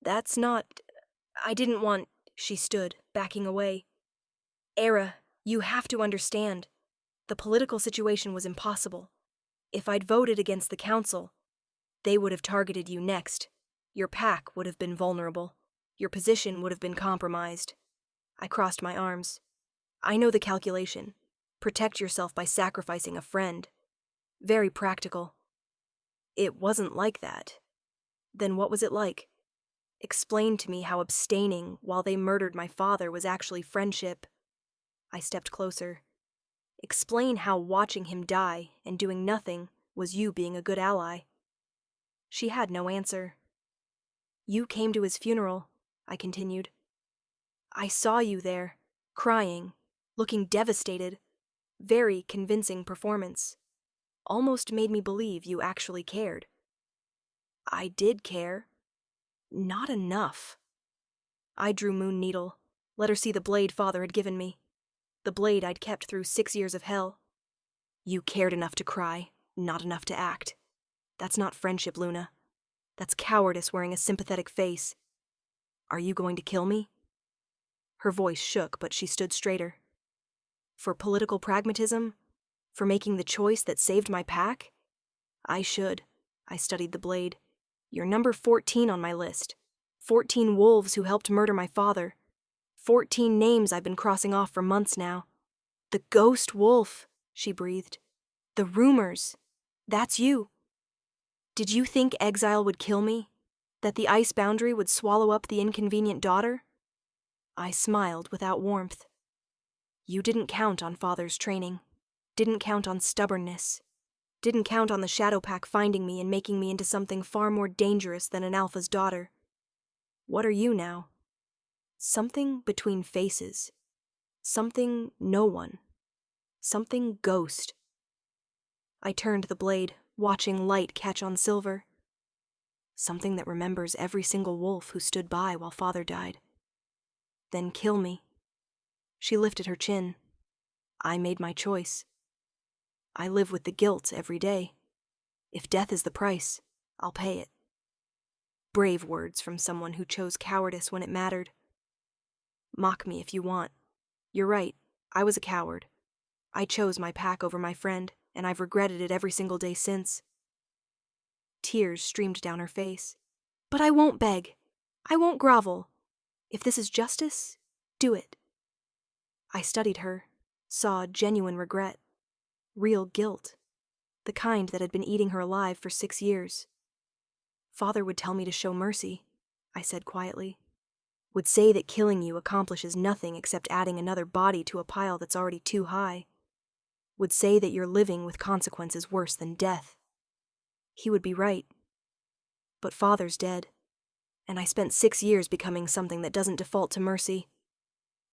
"That's not... I didn't want..." She stood, backing away. "Ayra, you have to understand. The political situation was impossible. If I'd voted against the council, they would have targeted you next. Your pack would have been vulnerable. Your position would have been compromised." I crossed my arms. "I know the calculation. Protect yourself by sacrificing a friend. Very practical." "It wasn't like that." "Then what was it like? Explain to me how abstaining while they murdered my father was actually friendship." I stepped closer. "Explain how watching him die and doing nothing was you being a good ally." She had no answer. "You came to his funeral," I continued. "I saw you there, crying, looking devastated. Very convincing performance. Almost made me believe you actually cared." "I did care. Not enough." I drew Moon Needle, let her see the blade Father had given me. The blade I'd kept through 6 years of hell. "You cared enough to cry, not enough to act. That's not friendship, Luna. That's cowardice wearing a sympathetic face. Are you going to kill me?" Her voice shook, but she stood straighter. "For political pragmatism? For making the choice that saved my pack? I should." I studied the blade. "You're number 14 on my list. 14 wolves who helped murder my father. 14 names I've been crossing off for months now. The ghost wolf," she breathed. "The rumors. That's you. Did you think exile would kill me? That the ice boundary would swallow up the inconvenient daughter?" I smiled without warmth. "You didn't count on Father's training. Didn't count on stubbornness. Didn't count on the Shadow Pack finding me and making me into something far more dangerous than an alpha's daughter. What are you now? Something between faces. Something no one. Something ghost." I turned the blade, watching light catch on silver. Something that remembers every single wolf who stood by while Father died. Then kill me. She lifted her chin. I made my choice. I live with the guilt every day. If death is the price, I'll pay it. Brave words from someone who chose cowardice when it mattered. Mock me if you want. You're right, I was a coward. I chose my pack over my friend, and I've regretted it every single day since. Tears streamed down her face. "But I won't beg. I won't grovel. If this is justice, do it." I studied her, saw genuine regret, real guilt, the kind that had been eating her alive for 6 years. "Father would tell me to show mercy," I said quietly. "Would say that killing you accomplishes nothing except adding another body to a pile that's already too high. Would say that you're living with consequences worse than death. He would be right. But Father's dead, and I spent 6 years becoming something that doesn't default to mercy."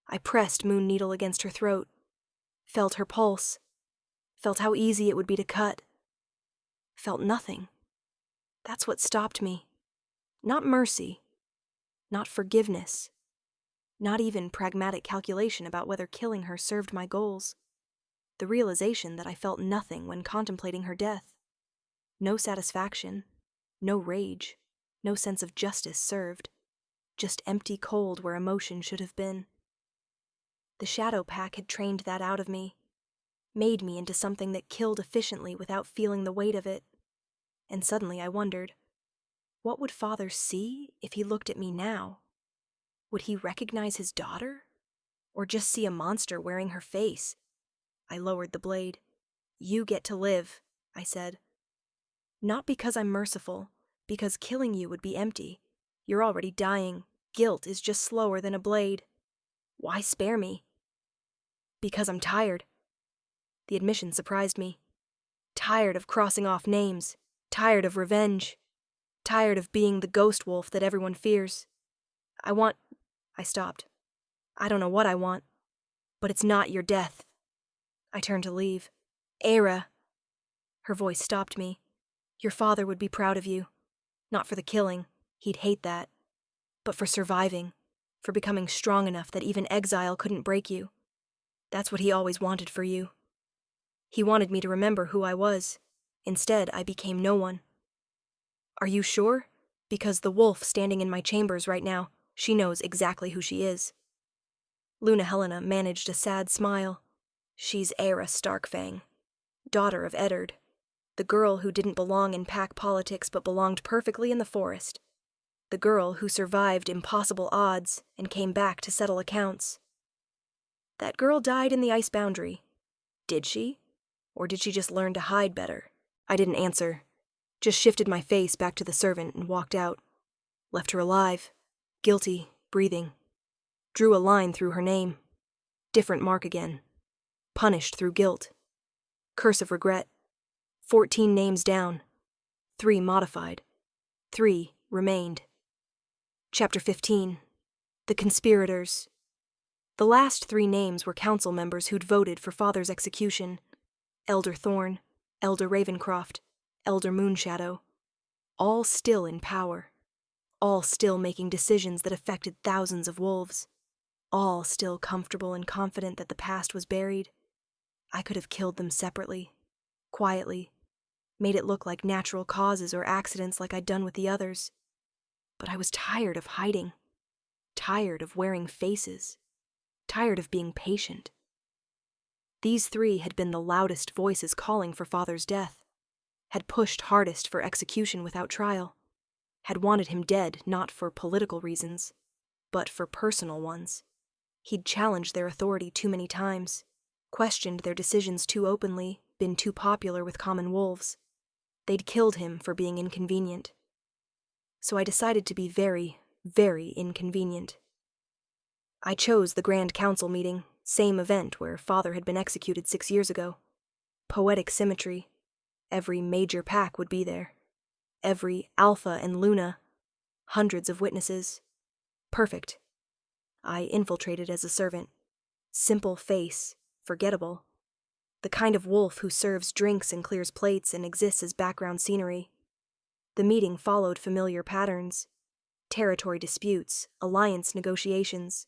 I pressed Moon Needle against her throat, felt her pulse, felt how easy it would be to cut. Felt nothing. That's what stopped me. Not mercy. Not forgiveness. Not even pragmatic calculation about whether killing her served my goals. The realization that I felt nothing when contemplating her death. No satisfaction, no rage, no sense of justice served. Just empty cold where emotion should have been. The Shadow Pack had trained that out of me, made me into something that killed efficiently without feeling the weight of it. And suddenly I wondered, what would Father see if he looked at me now? Would he recognize his daughter? Or just see a monster wearing her face? I lowered the blade. You get to live, I said. Not because I'm merciful, because killing you would be empty. You're already dying. Guilt is just slower than a blade. Why spare me? Because I'm tired. The admission surprised me. Tired of crossing off names. Tired of revenge. Tired of being the ghost wolf that everyone fears. I stopped. I don't know what I want, but it's not your death. I turned to leave. Ayra. Her voice stopped me. Your father would be proud of you. Not for the killing. He'd hate that. But for surviving. For becoming strong enough that even exile couldn't break you. That's what he always wanted for you. He wanted me to remember who I was. Instead, I became no one. Are you sure? Because the wolf standing in my chambers right now, she knows exactly who she is. Luna Helena managed a sad smile. She's Ayra Starkfang, daughter of Eddard, the girl who didn't belong in pack politics but belonged perfectly in the forest. The girl who survived impossible odds and came back to settle accounts. That girl died in the ice boundary. Did she? Or did she just learn to hide better? I didn't answer. Just shifted my face back to the servant and walked out. Left her alive, guilty, breathing. Drew a line through her name. Different mark again. Punished through guilt. Curse of regret. 14 names down. 3 modified. 3 remained. Chapter 15. The Conspirators. The last 3 names were council members who'd voted for Father's execution. Elder Thorn, Elder Ravencroft, Elder Moonshadow. All still in power. All still making decisions that affected thousands of wolves. All still comfortable and confident that the past was buried. I could have killed them separately, quietly, made it look like natural causes or accidents like I'd done with the others. But I was tired of hiding, tired of wearing faces, tired of being patient. These 3 had been the loudest voices calling for Father's death, had pushed hardest for execution without trial, had wanted him dead not for political reasons, but for personal ones. He'd challenged their authority too many times, questioned their decisions too openly, been too popular with common wolves. They'd killed him for being inconvenient. So I decided to be very, very inconvenient. I chose the Grand Council meeting, same event where Father had been executed 6 years ago. Poetic symmetry. Every major pack would be there. Every Alpha and Luna. Hundreds of witnesses. Perfect. I infiltrated as a servant. Simple face, forgettable. The kind of wolf who serves drinks and clears plates and exists as background scenery. The meeting followed familiar patterns. Territory disputes, alliance negotiations.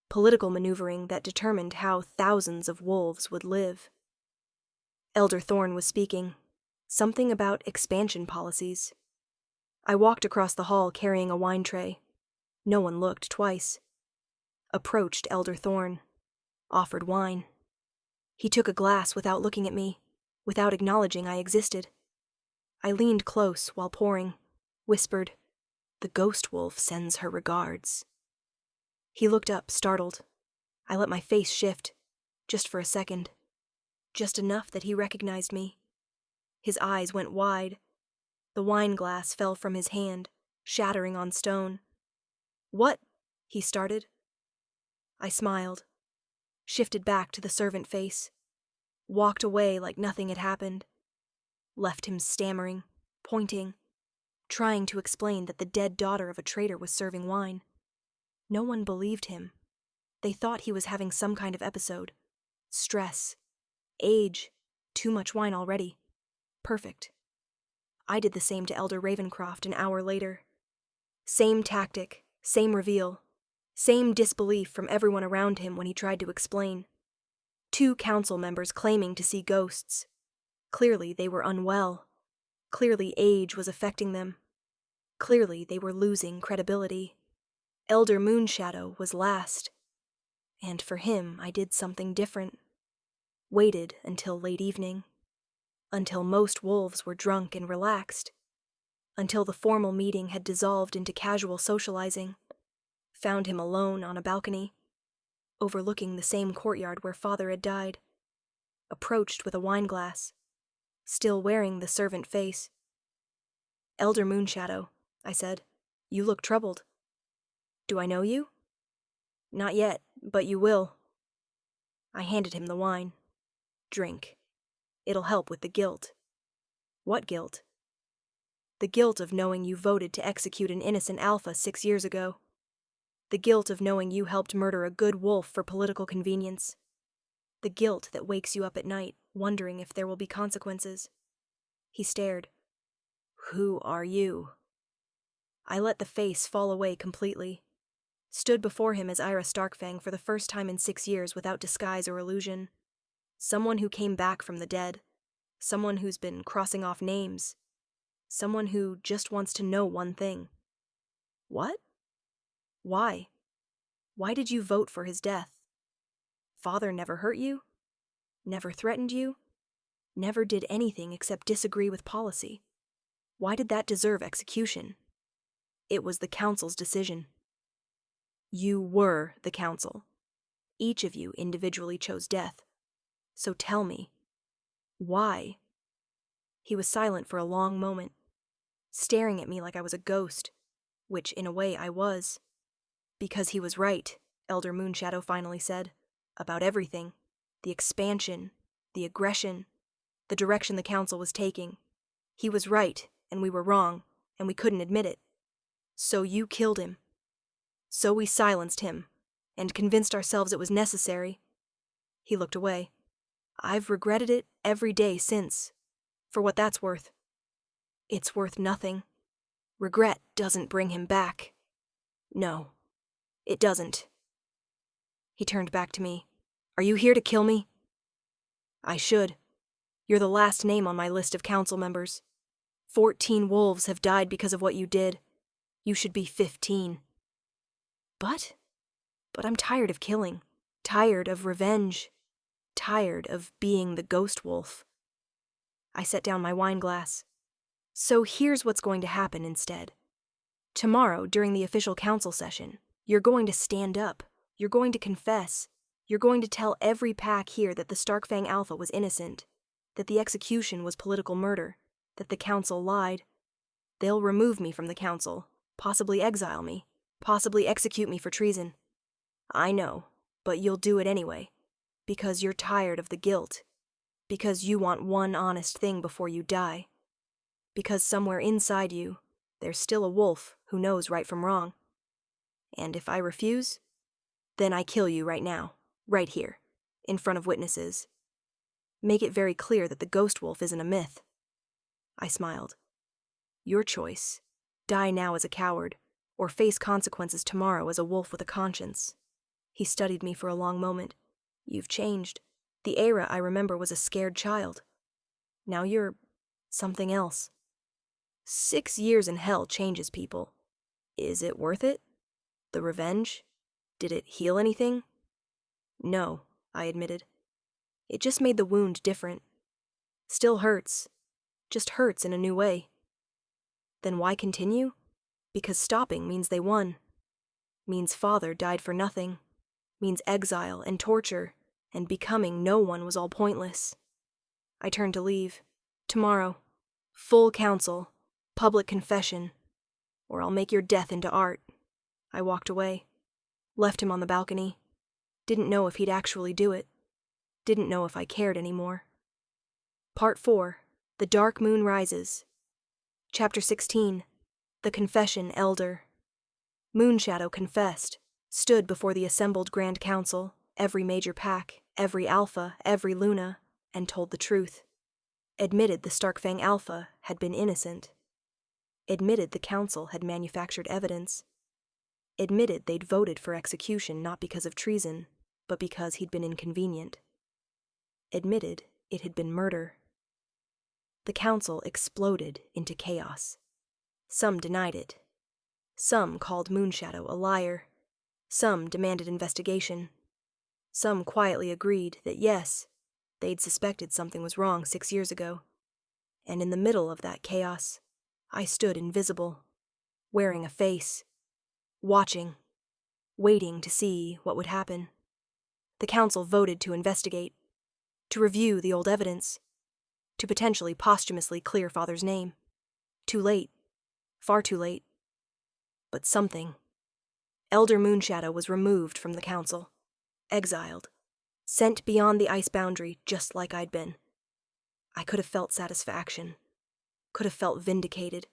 Political maneuvering that determined how thousands of wolves would live. Elder Thorn was speaking. Something about expansion policies. I walked across the hall carrying a wine tray. No one looked twice. Approached Elder Thorn. Offered wine. He took a glass without looking at me, without acknowledging I existed. I leaned close while pouring, whispered, "The ghost wolf sends her regards." He looked up, startled. I let my face shift, just for a second. Just enough that he recognized me. His eyes went wide. The wine glass fell from his hand, shattering on stone. "What?" he started. I smiled, shifted back to the servant face, walked away like nothing had happened, left him stammering, pointing, trying to explain that the dead daughter of a traitor was serving wine. No one believed him. They thought he was having some kind of episode. Stress. Age. Too much wine already. Perfect. I did the same to Elder Ravencroft an hour later. Same tactic, same reveal. Same disbelief from everyone around him when he tried to explain. 2 council members claiming to see ghosts. Clearly they were unwell. Clearly age was affecting them. Clearly they were losing credibility. Elder Moonshadow was last. And for him, I did something different. Waited until late evening. Until most wolves were drunk and relaxed. Until the formal meeting had dissolved into casual socializing. Found him alone on a balcony, overlooking the same courtyard where Father had died. Approached with a wineglass, still wearing the servant face. "Elder Moonshadow," I said, "you look troubled." "Do I know you?" "Not yet, but you will." I handed him the wine. "Drink. It'll help with the guilt." "What guilt?" "The guilt of knowing you voted to execute an innocent alpha 6 years ago. The guilt of knowing you helped murder a good wolf for political convenience. The guilt that wakes you up at night, wondering if there will be consequences." He stared. "Who are you?" I let the face fall away completely. Stood before him as Ayra Starkfang for the first time in 6 years without disguise or illusion. Someone who came back from the dead. Someone who's been crossing off names. Someone who just wants to know one thing. "What? Why? Why did you vote for his death? Father never hurt you? Never threatened you? Never did anything except disagree with policy. Why did that deserve execution? It was the council's decision." "You were the council. Each of you individually chose death. So tell me, why?" He was silent for a long moment, staring at me like I was a ghost, which in a way I was. "Because he was right," Elder Moonshadow finally said, "about everything. The expansion, the aggression, the direction the council was taking. He was right, and we were wrong, and we couldn't admit it. So you killed him. So we silenced him, and convinced ourselves it was necessary." He looked away. "I've regretted it every day since, for what that's worth." "It's worth nothing. Regret doesn't bring him back. No, it doesn't." He turned back to me. "Are you here to kill me?" "I should. You're the last name on my list of council members. 14 wolves have died because of what you did. You should be 15. But I'm tired of killing. Tired of revenge. Tired of being the ghost wolf." I set down my wineglass. "So here's what's going to happen instead. Tomorrow, during the official council session, you're going to stand up. You're going to confess. You're going to tell every pack here that the Starkfang Alpha was innocent, that the execution was political murder, that the council lied. They'll remove me from the council, possibly exile me, possibly execute me for treason. I know, but you'll do it anyway, because you're tired of the guilt, because you want one honest thing before you die, because somewhere inside you, there's still a wolf who knows right from wrong. And if I refuse, then I kill you right now, right here, in front of witnesses. Make it very clear that the ghost wolf isn't a myth." I smiled. "Your choice. Die now as a coward, or face consequences tomorrow as a wolf with a conscience." He studied me for a long moment. "You've changed. The Ayra I remember was a scared child. Now you're something else. 6 years in hell changes people. Is it worth it? The revenge? Did it heal anything?" "No," I admitted. "It just made the wound different. Still hurts. Just hurts in a new way." "Then why continue? Because stopping means they won. Means Father died for nothing. Means exile and torture, and becoming no one was all pointless." I turned to leave. "Tomorrow. Full council. Public confession. Or I'll make your death into art." I walked away. Left him on the balcony. Didn't know if he'd actually do it. Didn't know if I cared anymore. Part 4. The Dark Moon Rises. Chapter 16. The Confession Elder. Moonshadow confessed, stood before the assembled Grand Council, every major pack, every Alpha, every Luna, and told the truth. Admitted the Starkfang Alpha had been innocent. Admitted the Council had manufactured evidence. Admitted they'd voted for execution not because of treason, but because he'd been inconvenient. Admitted it had been murder. The council exploded into chaos. Some denied it. Some called Moonshadow a liar. Some demanded investigation. Some quietly agreed that yes, they'd suspected something was wrong 6 years ago. And in the middle of that chaos, I stood invisible, wearing a face, watching, waiting to see what would happen. The council voted to investigate, to review the old evidence, to potentially posthumously clear Father's name. Too late. Far too late. But something. Elder Moonshadow was removed from the council, exiled, sent beyond the ice boundary just like I'd been. I could have felt satisfaction, could have felt vindicated.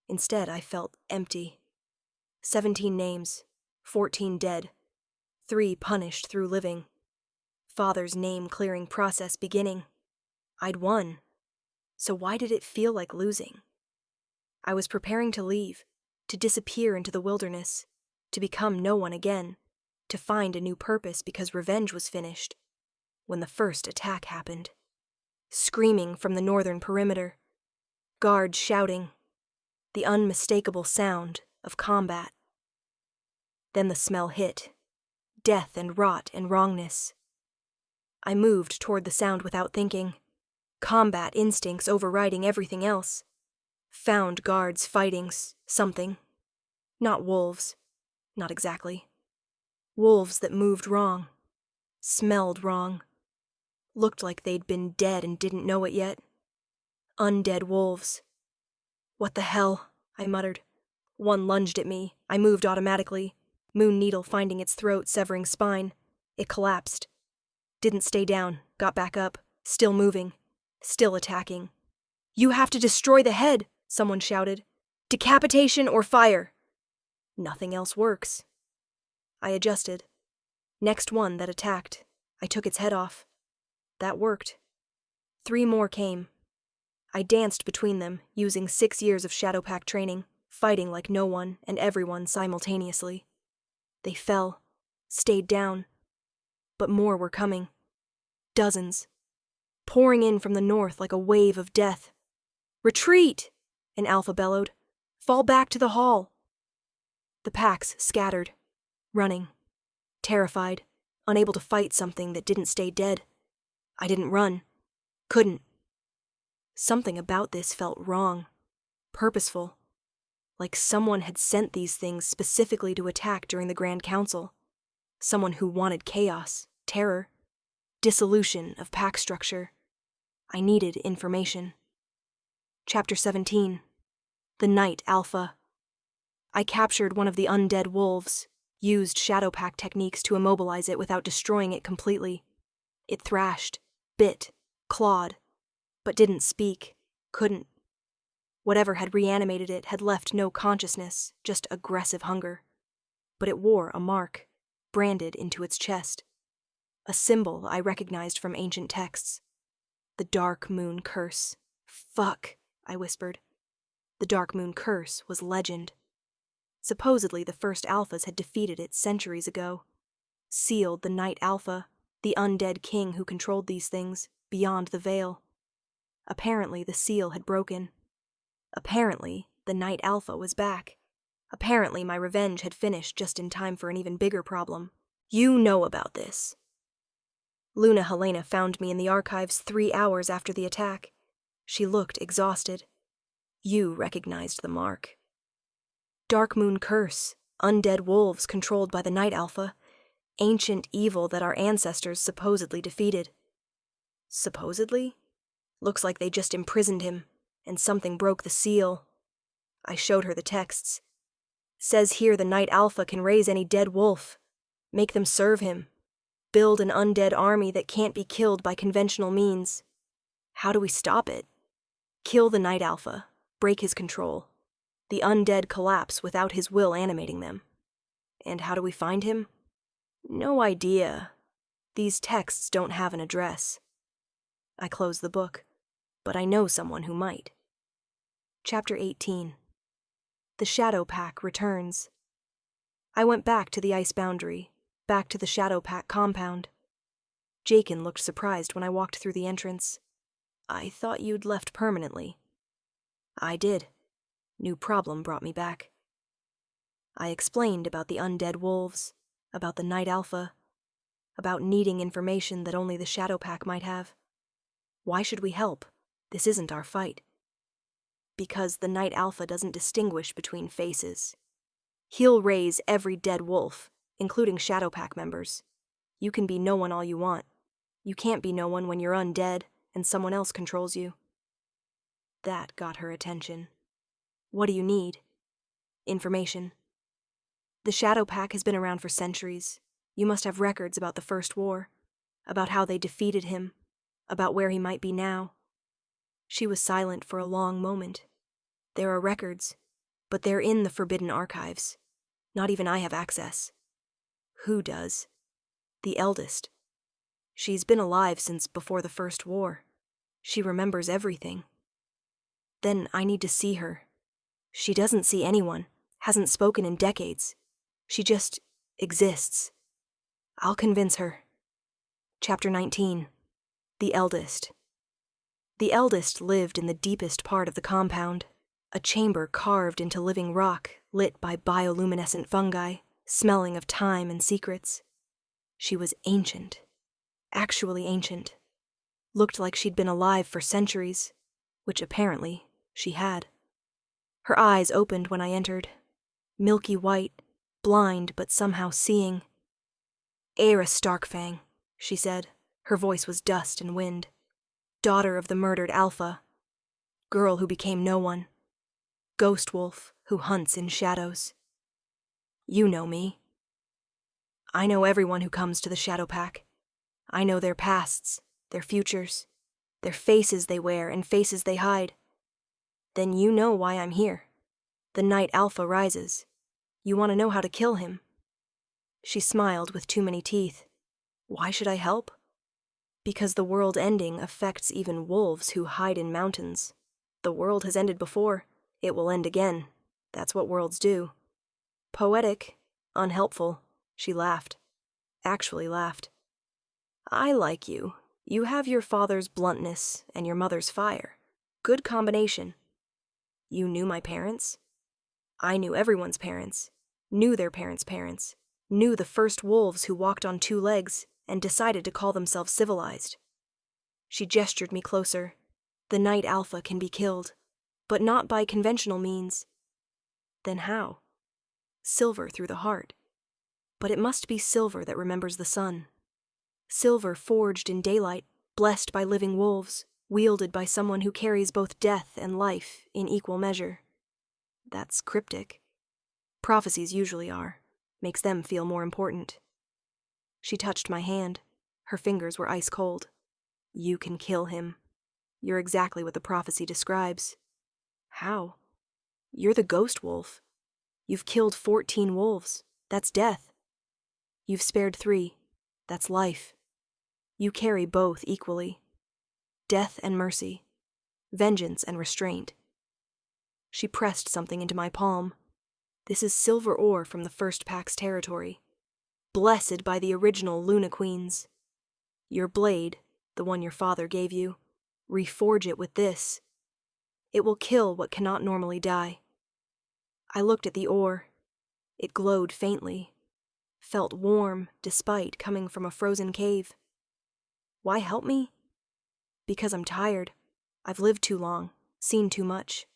Instead, I felt empty. 17 names, 14 dead, 3 punished through living. Father's name-clearing process beginning. I'd won. So why did it feel like losing? I was preparing to leave, to disappear into the wilderness, to become no one again, to find a new purpose because revenge was finished, when the first attack happened. Screaming from the northern perimeter, guards shouting, the unmistakable sound of combat. Then the smell hit, death and rot and wrongness. I moved toward the sound without thinking, combat instincts overriding everything else. Found guards fighting something. Not wolves, not exactly. Wolves that moved wrong, smelled wrong, looked like they'd been dead and didn't know it yet. Undead wolves. What the hell? I muttered. One lunged at me. I moved automatically. Moon needle finding its throat, severing spine. It collapsed. Didn't stay down. Got back up. Still moving. Still attacking. You have to destroy the head, someone shouted. Decapitation or fire. Nothing else works. I adjusted. Next one that attacked. I took its head off. That worked. 3 more came. I danced between them, using 6 years of Shadow Pack training, fighting like no one and everyone simultaneously. They fell, stayed down. But more were coming. Dozens. Pouring in from the north like a wave of death. Retreat! An alpha bellowed. Fall back to the hall. The packs scattered, running, terrified, unable to fight something that didn't stay dead. I didn't run. Couldn't. Something about this felt wrong, purposeful, like someone had sent these things specifically to attack during the Grand Council. Someone who wanted chaos, terror, dissolution of pack structure. I needed information. Chapter 17. The Night Alpha. I captured one of the undead wolves, used Shadow Pack techniques to immobilize it without destroying it completely. It thrashed, bit, clawed, but didn't speak, couldn't. Whatever had reanimated it had left no consciousness, just aggressive hunger. But it wore a mark, branded into its chest. A symbol I recognized from ancient texts. The Dark Moon Curse. Fuck, I whispered. The Dark Moon Curse was legend. Supposedly the first alphas had defeated it centuries ago. Sealed the Night Alpha, the undead king who controlled these things, beyond the veil. Apparently the seal had broken. Apparently the Night Alpha was back. Apparently my revenge had finished just in time for an even bigger problem. You know about this. Luna Helena found me in the archives 3 hours after the attack. She looked exhausted. You recognized the mark. Dark Moon Curse, undead wolves controlled by the Night Alpha, ancient evil that our ancestors supposedly defeated. Supposedly? Looks like they just imprisoned him, and something broke the seal. I showed her the texts. Says here the Night Alpha can raise any dead wolf, make them serve him, build an undead army that can't be killed by conventional means. How do we stop it? Kill the Night Alpha, break his control. The undead collapse without his will animating them. And how do we find him? No idea. These texts don't have an address. I close the book, but I know someone who might. Chapter 18. The Shadow Pack returns. I went back to the ice boundary, back to the Shadow Pack compound. Jakin looked surprised when I walked through the entrance. I thought you'd left permanently. I did. New problem brought me back. I explained about the undead wolves, about the Night Alpha, about needing information that only the Shadow Pack might have. Why should we help? This isn't our fight. Because the Night Alpha doesn't distinguish between faces. He'll raise every dead wolf, including Shadow Pack members. You can be no one all you want. You can't be no one when you're undead and someone else controls you. That got her attention. What do you need? Information. The Shadow Pack has been around for centuries. You must have records about the First War, about how they defeated him, about where he might be now. She was silent for a long moment. There are records, but they're in the Forbidden Archives. Not even I have access. Who does? The eldest. She's been alive since before the First War. She remembers everything. Then I need to see her. She doesn't see anyone, hasn't spoken in decades. She just exists. I'll convince her. Chapter 19. The Eldest. The eldest lived in the deepest part of the compound, a chamber carved into living rock, lit by bioluminescent fungi, smelling of time and secrets. She was ancient. Actually ancient. Looked like she'd been alive for centuries, which apparently she had. Her eyes opened when I entered. Milky white, blind but somehow seeing. Ayra Starkfang, she said. Her voice was dust and wind. Daughter of the murdered Alpha. Girl who became no one. Ghost wolf who hunts in shadows. You know me. I know everyone who comes to the Shadow Pack. I know their pasts, their futures, their faces they wear and faces they hide. Then you know why I'm here. The Night Alpha rises. You want to know how to kill him. She smiled with too many teeth. Why should I help? Because the world ending affects even wolves who hide in mountains. The world has ended before. It will end again. That's what worlds do. Poetic, unhelpful. She laughed. Actually laughed. I like you. You have your father's bluntness and your mother's fire. Good combination. You knew my parents? I knew everyone's parents. Knew their parents' parents. Knew the first wolves who walked on two legs and decided to call themselves civilized. She gestured me closer. The Night Alpha can be killed, but not by conventional means. Then how? Silver through the heart. But it must be silver that remembers the sun. Silver forged in daylight, blessed by living wolves, wielded by someone who carries both death and life in equal measure. That's cryptic. Prophecies usually are. Makes them feel more important. She touched my hand. Her fingers were ice cold. You can kill him. You're exactly what the prophecy describes. How? You're the ghost wolf. You've killed 14 wolves. That's death. You've spared 3. That's life. You carry both equally. Death and mercy. Vengeance and restraint. She pressed something into my palm. This is silver ore from the First Pack's territory. Blessed by the original Luna Queens. Your blade, the one your father gave you, reforge it with this. It will kill what cannot normally die. I looked at the ore. It glowed faintly. Felt warm, despite coming from a frozen cave. Why help me? Because I'm tired. I've lived too long, seen too much.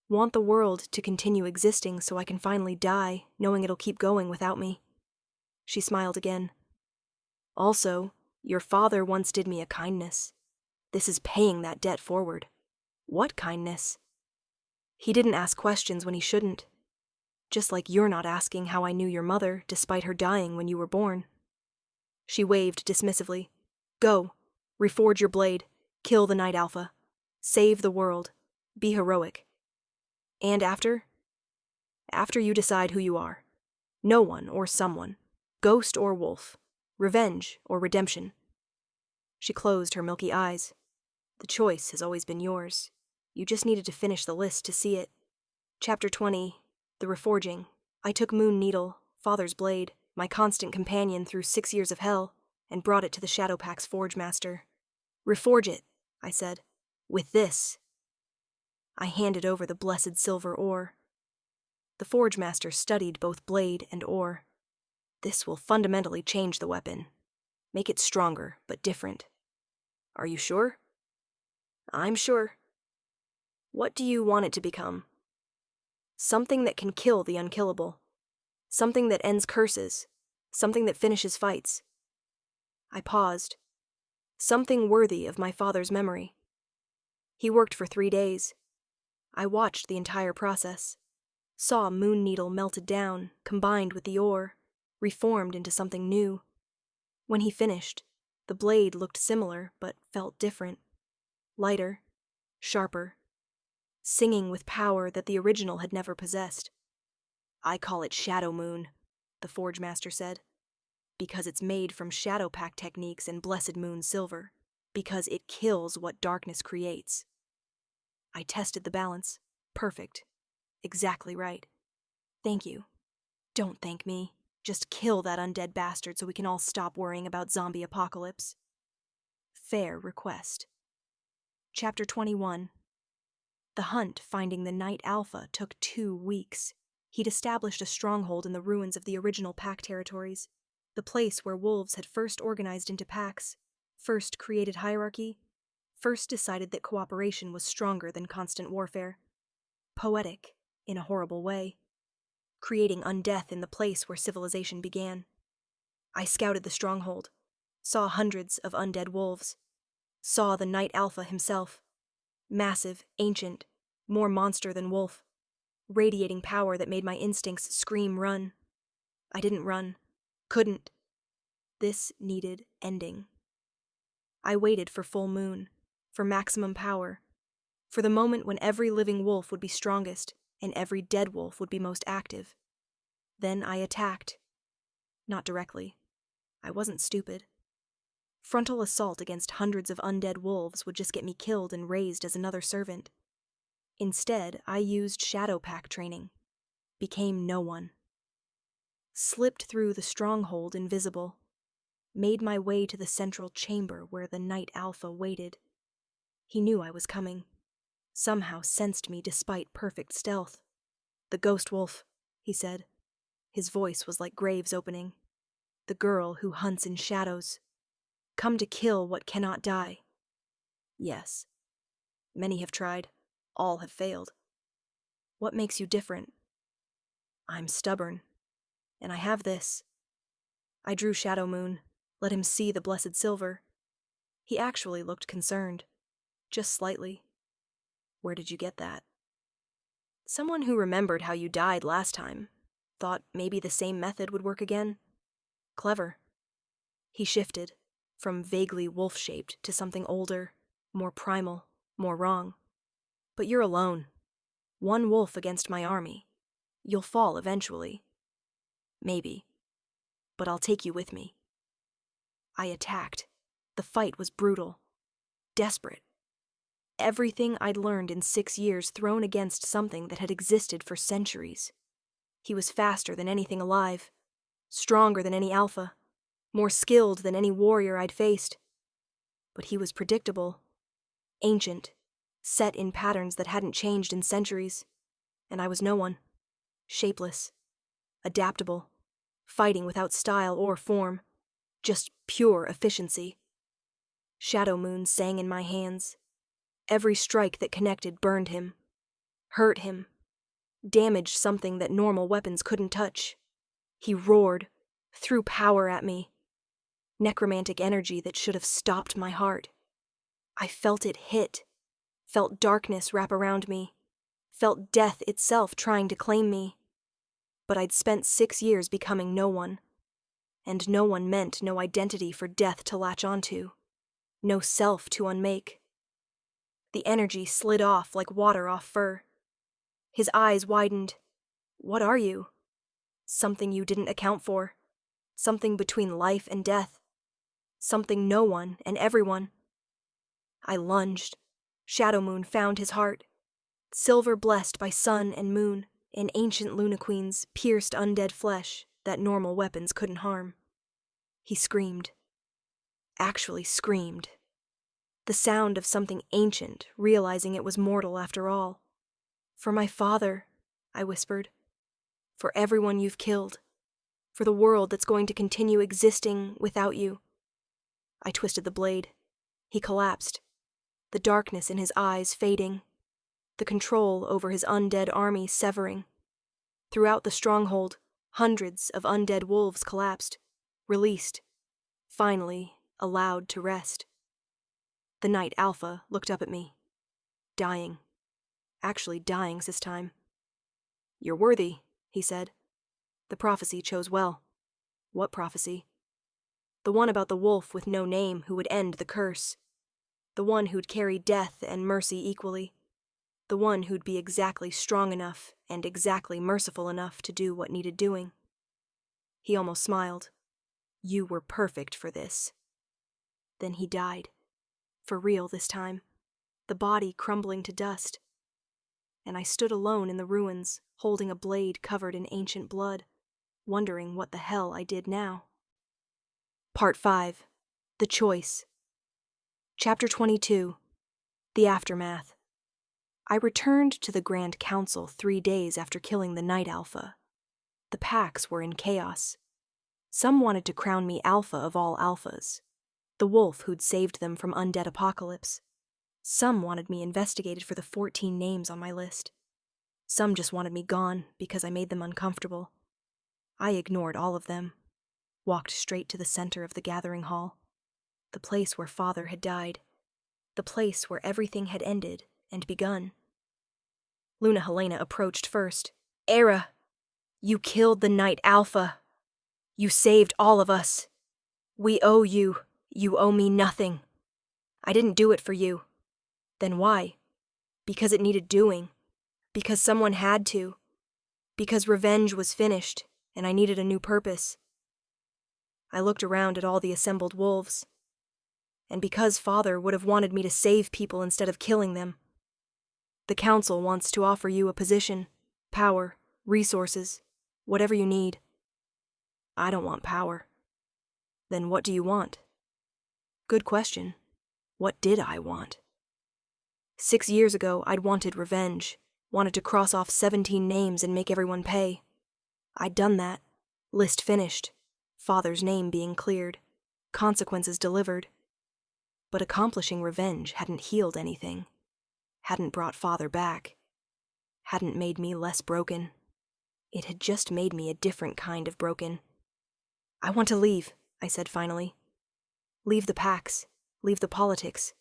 Want the world to continue existing so I can finally die, knowing it'll keep going without me. She smiled again. Also, your father once did me a kindness. This is paying that debt forward. What kindness? He didn't ask questions when he shouldn't. Just like you're not asking how I knew your mother, despite her dying when you were born. She waved dismissively. Go. Reforge your blade. Kill the Night Alpha. Save the world. Be heroic. And after? After you decide who you are. No one or someone. Ghost or wolf. Revenge or redemption. She closed her milky eyes. The choice has always been yours. You just needed to finish the list to see it. Chapter 20. The Reforging. I took Moon Needle, Father's blade, my constant companion through 6 years of hell, and brought it to the Shadow Pack's forge master. "Reforge it," I said. "With this." I handed over the blessed silver ore. The forge master studied both blade and ore. "This will fundamentally change the weapon. Make it stronger, but different." "Are you sure?" "I'm sure." "What do you want it to become?" "Something that can kill the unkillable. Something that ends curses. Something that finishes fights." I paused. Something worthy of my father's memory. He worked for 3 days. I watched the entire process. Saw Moon Needle melted down, combined with the ore, reformed into something new. When he finished, the blade looked similar, but felt different. Lighter, sharper, singing with power that the original had never possessed. "I call it Shadow Moon," the Forge Master said, "because it's made from Shadow Pack techniques and Blessed Moon silver, because it kills what darkness creates." I tested the balance. Perfect. Exactly right. "Thank you." "Don't thank me. Just kill that undead bastard so we can all stop worrying about zombie apocalypse." Fair request. Chapter 21. The hunt finding the Night Alpha took 2 weeks. He'd established a stronghold in the ruins of the original pack territories, the place where wolves had first organized into packs, first created hierarchy, first decided that cooperation was stronger than constant warfare. Poetic, in a horrible way. Creating undeath in the place where civilization began. I scouted the stronghold, saw hundreds of undead wolves, saw the Night Alpha himself. Massive, ancient, more monster than wolf, radiating power that made my instincts scream run. I didn't run. Couldn't. This needed ending. I waited for full moon, for maximum power, for the moment when every living wolf would be strongest and every dead wolf would be most active. Then I attacked. Not directly. I wasn't stupid. Frontal assault against hundreds of undead wolves would just get me killed and raised as another servant. Instead, I used Shadow Pack training. Became no one. Slipped through the stronghold invisible. Made my way to the central chamber where the Night Alpha waited. He knew I was coming. Somehow sensed me despite perfect stealth. "The ghost wolf," he said. His voice was like graves opening. "The girl who hunts in shadows. Come to kill what cannot die." Yes. Many have tried. All have failed. "What makes you different?" "I'm stubborn. And I have this." I drew Shadow Moon, let him see the blessed silver. He actually looked concerned. Just slightly. "Where did you get that?" "Someone who remembered how you died last time. Thought maybe the same method would work again. Clever." He shifted, from vaguely wolf-shaped to something older, more primal, more wrong. "But you're alone. One wolf against my army. You'll fall eventually." "Maybe. But I'll take you with me." I attacked. The fight was brutal. Desperate. Everything I'd learned in 6 years thrown against something that had existed for centuries. He was faster than anything alive. Stronger than any alpha. More skilled than any warrior I'd faced. But he was predictable. Ancient. Set in patterns that hadn't changed in centuries. And I was no one. Shapeless. Adaptable. Fighting without style or form. Just pure efficiency. Shadow Moon sang in my hands. Every strike that connected burned him. Hurt him. Damaged something that normal weapons couldn't touch. He roared. Threw power at me. Necromantic energy that should have stopped my heart. I felt it hit. Felt darkness wrap around me. Felt death itself trying to claim me. But I'd spent 6 years becoming no one. And no one meant no identity for death to latch onto. No self to unmake. The energy slid off like water off fur. His eyes widened. "What are you?" "Something you didn't account for. Something between life and death. Something no one and everyone." I lunged. Shadow Moon found his heart. Silver blessed by sun and moon, and ancient Luna Queens pierced undead flesh, that normal weapons couldn't harm. He screamed. Actually screamed. The sound of something ancient, realizing it was mortal after all. "For my father," I whispered. "For everyone you've killed. For the world that's going to continue existing without you." I twisted the blade. He collapsed, the darkness in his eyes fading, the control over his undead army severing. Throughout the stronghold, hundreds of undead wolves collapsed, released, finally allowed to rest. The Night Alpha looked up at me. Dying. Actually dying this time. "You're worthy," he said. "The prophecy chose well." "What prophecy?" "The one about the wolf with no name who would end the curse. The one who'd carry death and mercy equally. The one who'd be exactly strong enough and exactly merciful enough to do what needed doing." He almost smiled. "You were perfect for this." Then he died. For real this time. The body crumbling to dust. And I stood alone in the ruins, holding a blade covered in ancient blood, wondering what the hell I did now. Part 5. The Choice. Chapter 22. The Aftermath. I returned to the Grand Council 3 days after killing the Night Alpha. The packs were in chaos. Some wanted to crown me Alpha of all Alphas, the wolf who'd saved them from undead apocalypse. Some wanted me investigated for the 14 names on my list. Some just wanted me gone because I made them uncomfortable. I ignored all of them, walked straight to the center of the gathering hall, the place where Father had died, the place where everything had ended and begun. Luna Helena approached first. "Ayra, you killed the Night Alpha. You saved all of us. We owe you. You owe me nothing. I didn't do it for you." "Then why?" "Because it needed doing. Because someone had to. Because revenge was finished, and I needed a new purpose." I looked around at all the assembled wolves. "And because Father would have wanted me to save people instead of killing them. The Council wants to offer you a position, power, resources, whatever you need." "I don't want power." "Then what do you want?" Good question. What did I want? 6 years ago, I'd wanted revenge, wanted to cross off 17 names and make everyone pay. I'd done that. List finished. Father's name being cleared. Consequences delivered. But accomplishing revenge hadn't healed anything. Hadn't brought Father back. Hadn't made me less broken. It had just made me a different kind of broken. "I want to leave," I said finally. "Leave the packs. Leave the politics.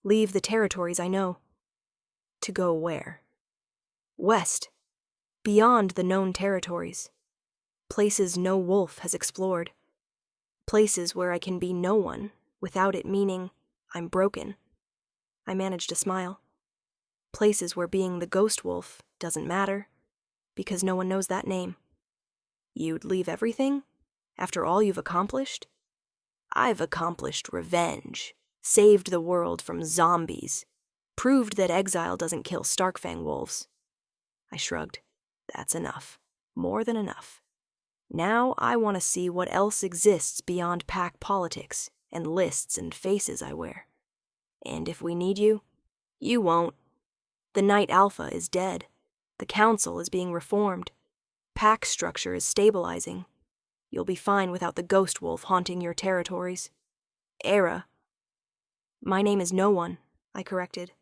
Leave the territories I know." "To go where?" "West. Beyond the known territories. Places no wolf has explored. Places where I can be no one without it meaning I'm broken." I managed a smile. Places where being the ghost wolf doesn't matter, because no one knows that name. "You'd leave everything? After all you've accomplished?" "I've accomplished revenge, saved the world from zombies, proved that Exile doesn't kill Starkfang wolves." I shrugged. "That's enough. More than enough. Now I want to see what else exists beyond pack politics and lists and faces I wear. And if we need you, you won't. The Night Alpha is dead. The Council is being reformed. Pack structure is stabilizing. You'll be fine without the ghost wolf haunting your territories. Ayra." "My name is no one," I corrected.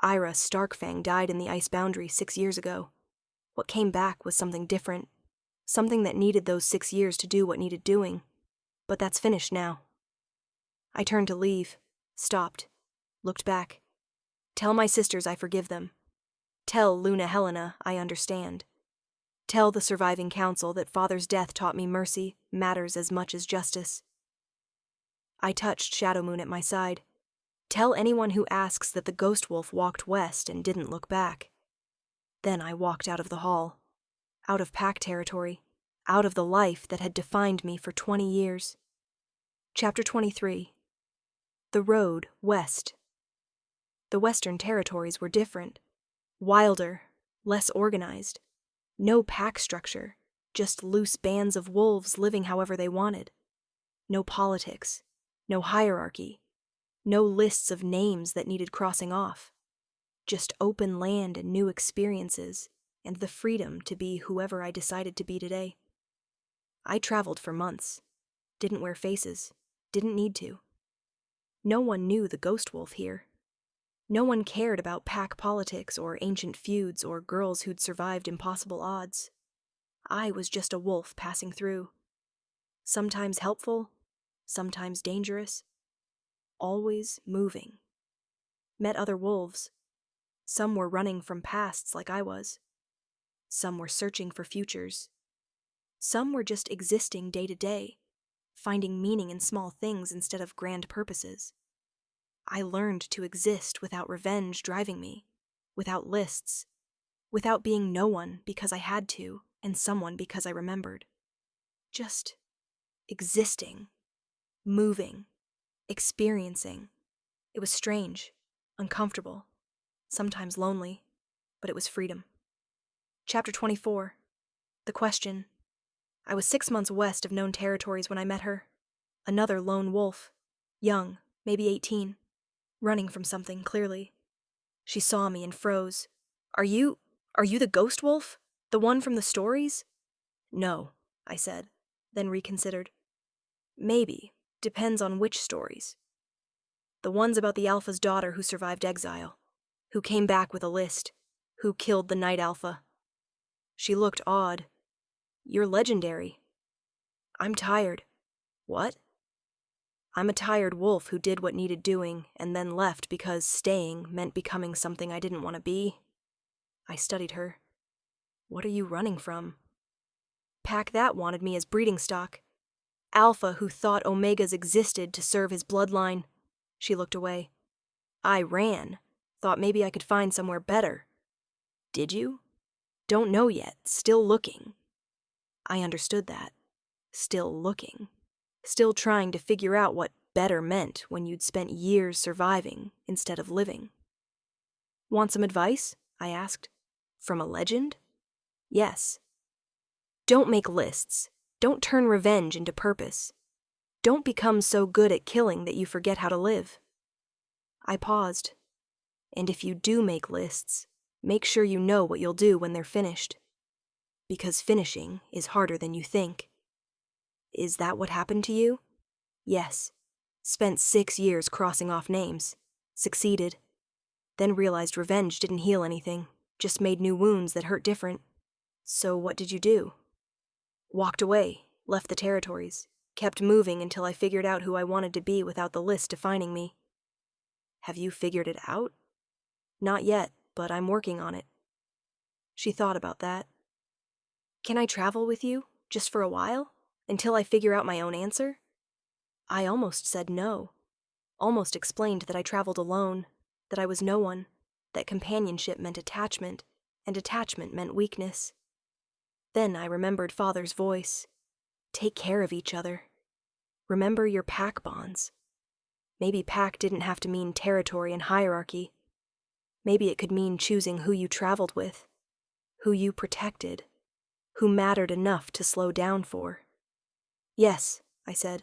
Ayra Starkfang died in the ice boundary 6 years ago. What came back was something different. Something that needed those 6 years to do what needed doing. But that's finished now. I turned to leave, stopped, looked back. "Tell my sisters I forgive them. Tell Luna Helena I understand. Tell the surviving council that Father's death taught me mercy matters as much as justice." I touched Shadowmoon at my side. "Tell anyone who asks that the ghost wolf walked west and didn't look back." Then I walked out of the hall. Out of pack territory. Out of the life that had defined me for 20 years. Chapter 23. The Road West. The Western territories were different. Wilder. Less organized. No pack structure. Just loose bands of wolves living however they wanted. No politics, no hierarchy, no lists of names that needed crossing off. Just open land and new experiences, and the freedom to be whoever I decided to be today. I traveled for months, didn't wear faces, didn't need to. No one knew the ghost wolf here. No one cared about pack politics or ancient feuds or girls who'd survived impossible odds. I was just a wolf passing through. Sometimes helpful, sometimes dangerous. Always moving. Met other wolves. Some were running from pasts like I was. Some were searching for futures. Some were just existing day to day, finding meaning in small things instead of grand purposes. I learned to exist without revenge driving me, without lists, without being no one because I had to and someone because I remembered. Just existing, moving, experiencing. It was strange, uncomfortable, sometimes lonely, but it was freedom. Chapter 24. The Question. I was 6 months west of known territories when I met her. Another lone wolf, young, maybe 18, running from something, clearly. She saw me and froze. Are you the ghost wolf? The one from the stories? No, I said, then reconsidered. Maybe, depends on which stories. The ones about the Alpha's daughter who survived exile, who came back with a list, who killed the Night Alpha. She looked odd. You're legendary. I'm tired. What? I'm a tired wolf who did what needed doing and then left because staying meant becoming something I didn't want to be. I studied her. What are you running from? Pack that wanted me as breeding stock. Alpha who thought Omegas existed to serve his bloodline. She looked away. I ran. Thought maybe I could find somewhere better. Did you? Don't know yet. Still looking. I understood that. Still looking. Still trying to figure out what better meant when you'd spent years surviving instead of living. Want some advice? I asked. From a legend? Yes. Don't make lists. Don't turn revenge into purpose. Don't become so good at killing that you forget how to live. I paused. And if you do make lists, make sure you know what you'll do when they're finished. Because finishing is harder than you think. Is that what happened to you? Yes. Spent 6 years crossing off names. Succeeded. Then realized revenge didn't heal anything, just made new wounds that hurt different. So what did you do? Walked away, left the territories, kept moving until I figured out who I wanted to be without the list defining me. Have you figured it out? Not yet, but I'm working on it. She thought about that. Can I travel with you, just for a while, until I figure out my own answer? I almost said no. Almost explained that I traveled alone, that I was no one, that companionship meant attachment, and attachment meant weakness. Then I remembered Father's voice. Take care of each other. Remember your pack bonds. Maybe pack didn't have to mean territory and hierarchy. Maybe it could mean choosing who you traveled with, who you protected, who mattered enough to slow down for. Yes, I said.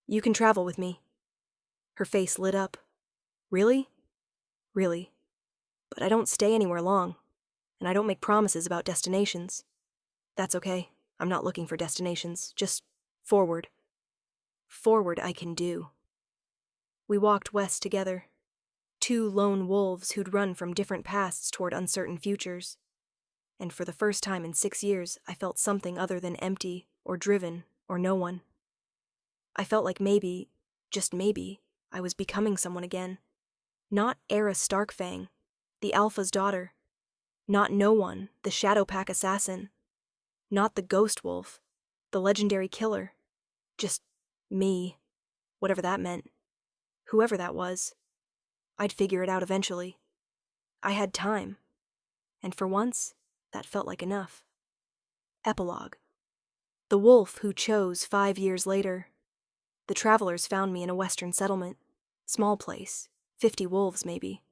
You can travel with me. Her face lit up. Really? Really. But I don't stay anywhere long, and I don't make promises about destinations. That's okay. I'm not looking for destinations, just forward. Forward I can do. We walked west together. 2 lone wolves who'd run from different pasts toward uncertain futures. And for the first time in 6 years, I felt something other than empty, or driven, or no one. I felt like maybe, just maybe, I was becoming someone again. Not Ayra Starkfang, the Alpha's daughter. Not no one, the Shadow Pack assassin. Not the ghost wolf, the legendary killer. Just me, whatever that meant. Whoever that was. I'd figure it out eventually. I had time. And for once, that felt like enough. Epilogue. The wolf who chose 5 years later. The travelers found me in a western settlement. Small place, 50 wolves maybe.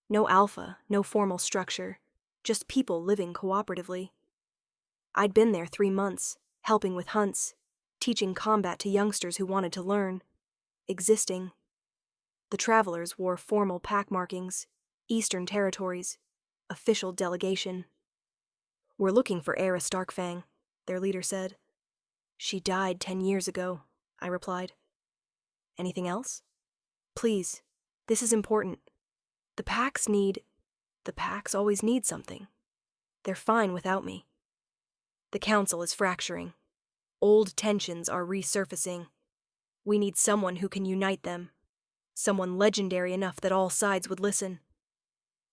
No alpha, no formal structure. Just people living cooperatively. I'd been there 3 months, helping with hunts, teaching combat to youngsters who wanted to learn, existing. The travelers wore formal pack markings, Eastern Territories, official delegation. "We're looking for Ayra Starkfang," their leader said. "She died 10 years ago," I replied. "Anything else?" "Please, this is important. The packs always need something. They're fine without me. The council is fracturing. Old tensions are resurfacing. We need someone who can unite them. Someone legendary enough that all sides would listen.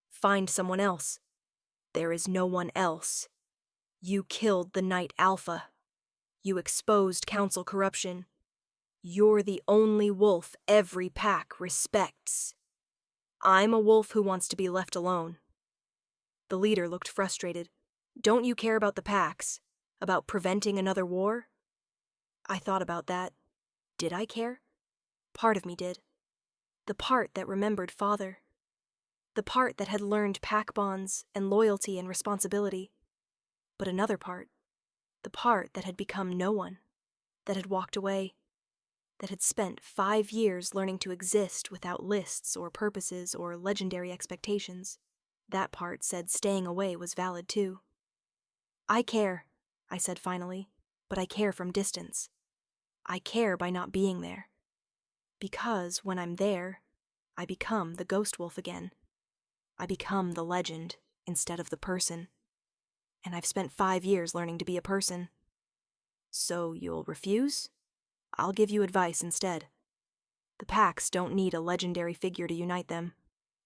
Find someone else. There is no one else. You killed the Night Alpha. You exposed council corruption. You're the only wolf every pack respects. I'm a wolf who wants to be left alone." The leader looked frustrated. "Don't you care about the packs? About preventing another war?" I thought about that. Did I care? Part of me did. The part that remembered Father. The part that had learned pack bonds and loyalty and responsibility. But another part. The part that had become no one. That had walked away. That had spent 5 years learning to exist without lists or purposes or legendary expectations. That part said staying away was valid too. "I care," I said finally, "but I care from distance. I care by not being there. Because when I'm there, I become the ghost wolf again. I become the legend instead of the person. And I've spent 5 years learning to be a person. So you'll refuse? I'll give you advice instead. The packs don't need a legendary figure to unite them.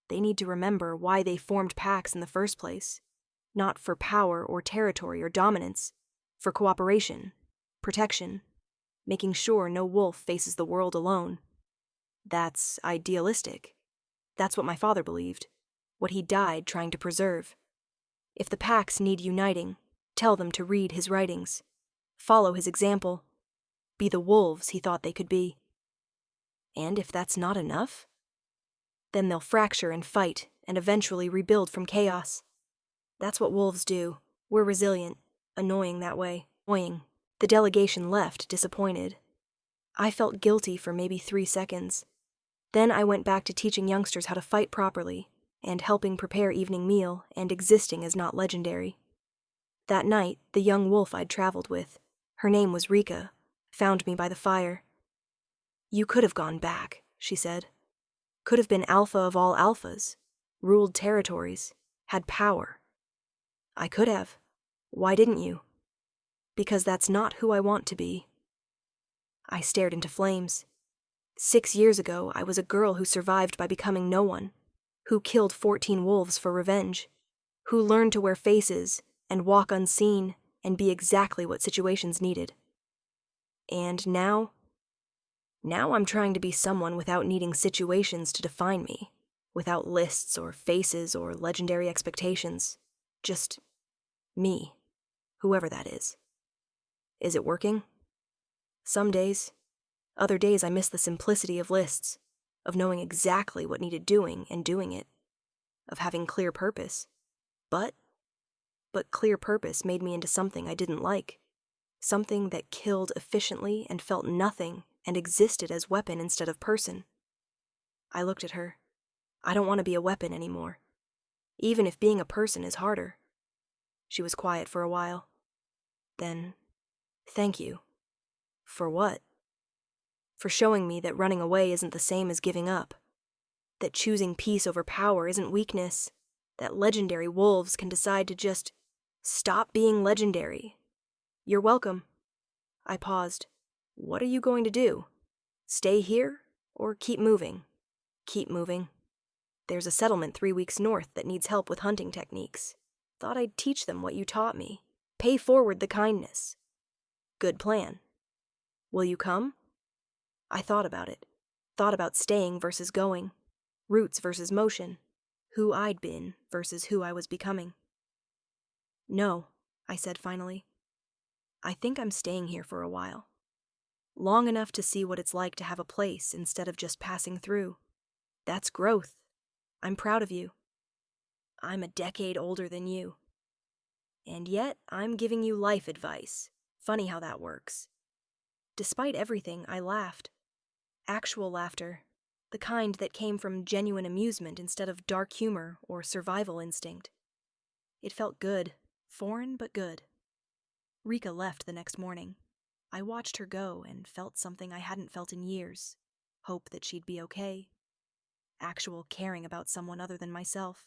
They need to remember why they formed packs in the first place. Not for power or territory or dominance. For cooperation, protection, making sure no wolf faces the world alone. That's idealistic. That's what my father believed. What he died trying to preserve. If the packs need uniting, tell them to read his writings. Follow his example. Be the wolves he thought they could be. And if that's not enough, then they'll fracture and fight and eventually rebuild from chaos. That's what wolves do. We're resilient, annoying that way. Annoying. The delegation left, disappointed. I felt guilty for maybe 3 seconds. Then I went back to teaching youngsters how to fight properly, and helping prepare evening meal, and existing as not legendary. That night, the young wolf I'd traveled with, her name was Rika, found me by the fire. "You could have gone back," she said. "Could have been alpha of all alphas, ruled territories, had power." "I could have. Why didn't you?" "Because that's not who I want to be." I stared into flames. 6 years ago, I was a girl who survived by becoming no one, who killed 14 wolves for revenge, who learned to wear faces and walk unseen and be exactly what situations needed. And now I'm trying to be someone without needing situations to define me, without lists or faces or legendary expectations. Just me, whoever that is. Is it working? Some days. Other days I miss the simplicity of lists, of knowing exactly what needed doing and doing it, of having clear purpose. But clear purpose made me into something I didn't like, something that killed efficiently and felt nothing and existed as weapon instead of person. I looked at her. I don't want to be a weapon anymore, even if being a person is harder. She was quiet for a while. Then, "Thank you." "For what?" "For showing me that running away isn't the same as giving up. That choosing peace over power isn't weakness. That legendary wolves can decide to just stop being legendary." "You're welcome." I paused. "What are you going to do? Stay here or keep moving?" "Keep moving. There's a settlement 3 weeks north that needs help with hunting techniques. Thought I'd teach them what you taught me. Pay forward the kindness." "Good plan. Will you come?" I thought about it. Thought about staying versus going. Roots versus motion. Who I'd been versus who I was becoming. "No," I said finally. "I think I'm staying here for a while. Long enough to see what it's like to have a place instead of just passing through. That's growth. I'm proud of you. I'm a decade older than you." And yet, I'm giving you life advice. Funny how that works. Despite everything, I laughed. Actual laughter. The kind that came from genuine amusement instead of dark humor or survival instinct. It felt good. Foreign, but good. Rika left the next morning. I watched her go and felt something I hadn't felt in years. Hope that she'd be okay. Actual caring about someone other than myself.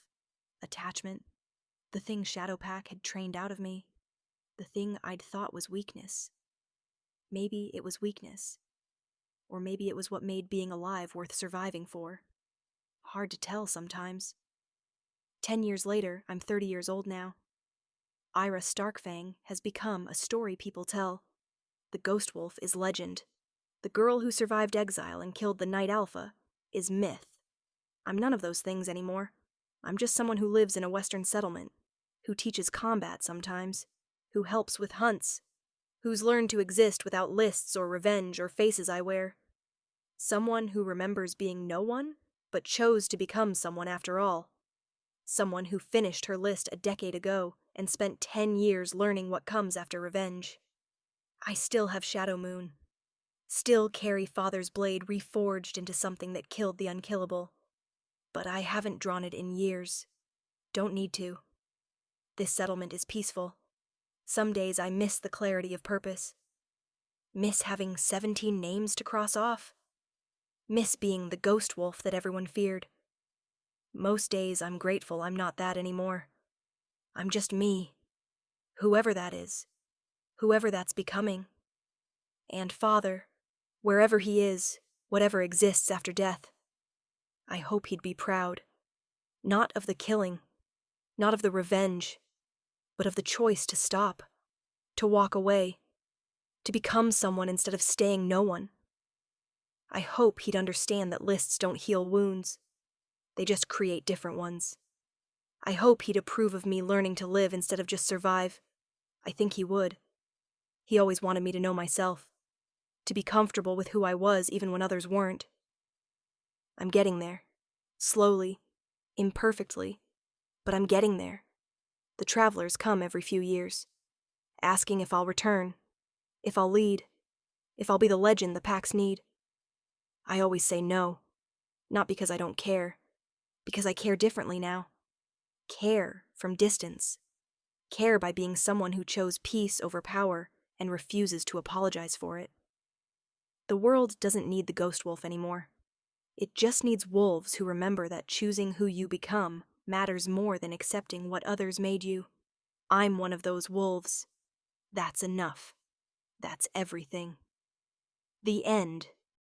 Attachment. The thing Shadowpack had trained out of me. The thing I'd thought was weakness. Maybe it was weakness. Or maybe it was what made being alive worth surviving for. Hard to tell sometimes. 10 years later, I'm 30 years old now. Ayra Starkfang has become a story people tell. The Ghost Wolf is legend. The girl who survived exile and killed the Night Alpha is myth. I'm none of those things anymore. I'm just someone who lives in a Western settlement, who teaches combat sometimes, who helps with hunts, who's learned to exist without lists or revenge or faces I wear. Someone who remembers being no one, but chose to become someone after all. Someone who finished her list a decade ago and spent 10 years learning what comes after revenge. I still have Shadow Moon. Still carry Father's blade reforged into something that killed the unkillable. But I haven't drawn it in years. Don't need to. This settlement is peaceful. Some days I miss the clarity of purpose. Miss having 17 names to cross off. Miss being the ghost wolf that everyone feared. Most days I'm grateful I'm not that anymore. I'm just me. Whoever that is. Whoever that's becoming. And Father, wherever he is, whatever exists after death, I hope he'd be proud. Not of the killing, not of the revenge, but of the choice to stop, to walk away, to become someone instead of staying no one. I hope he'd understand that lists don't heal wounds. They just create different ones. I hope he'd approve of me learning to live instead of just survive. I think he would. He always wanted me to know myself, to be comfortable with who I was even when others weren't. I'm getting there. Slowly. Imperfectly. But I'm getting there. The travelers come every few years, asking if I'll return, if I'll lead, if I'll be the legend the packs need. I always say no. Not because I don't care. Because I care differently now. Care from distance. Care by being someone who chose peace over power and refuses to apologize for it. The world doesn't need the ghost wolf anymore. It just needs wolves who remember that choosing who you become matters more than accepting what others made you. I'm one of those wolves. That's enough. That's everything. The end.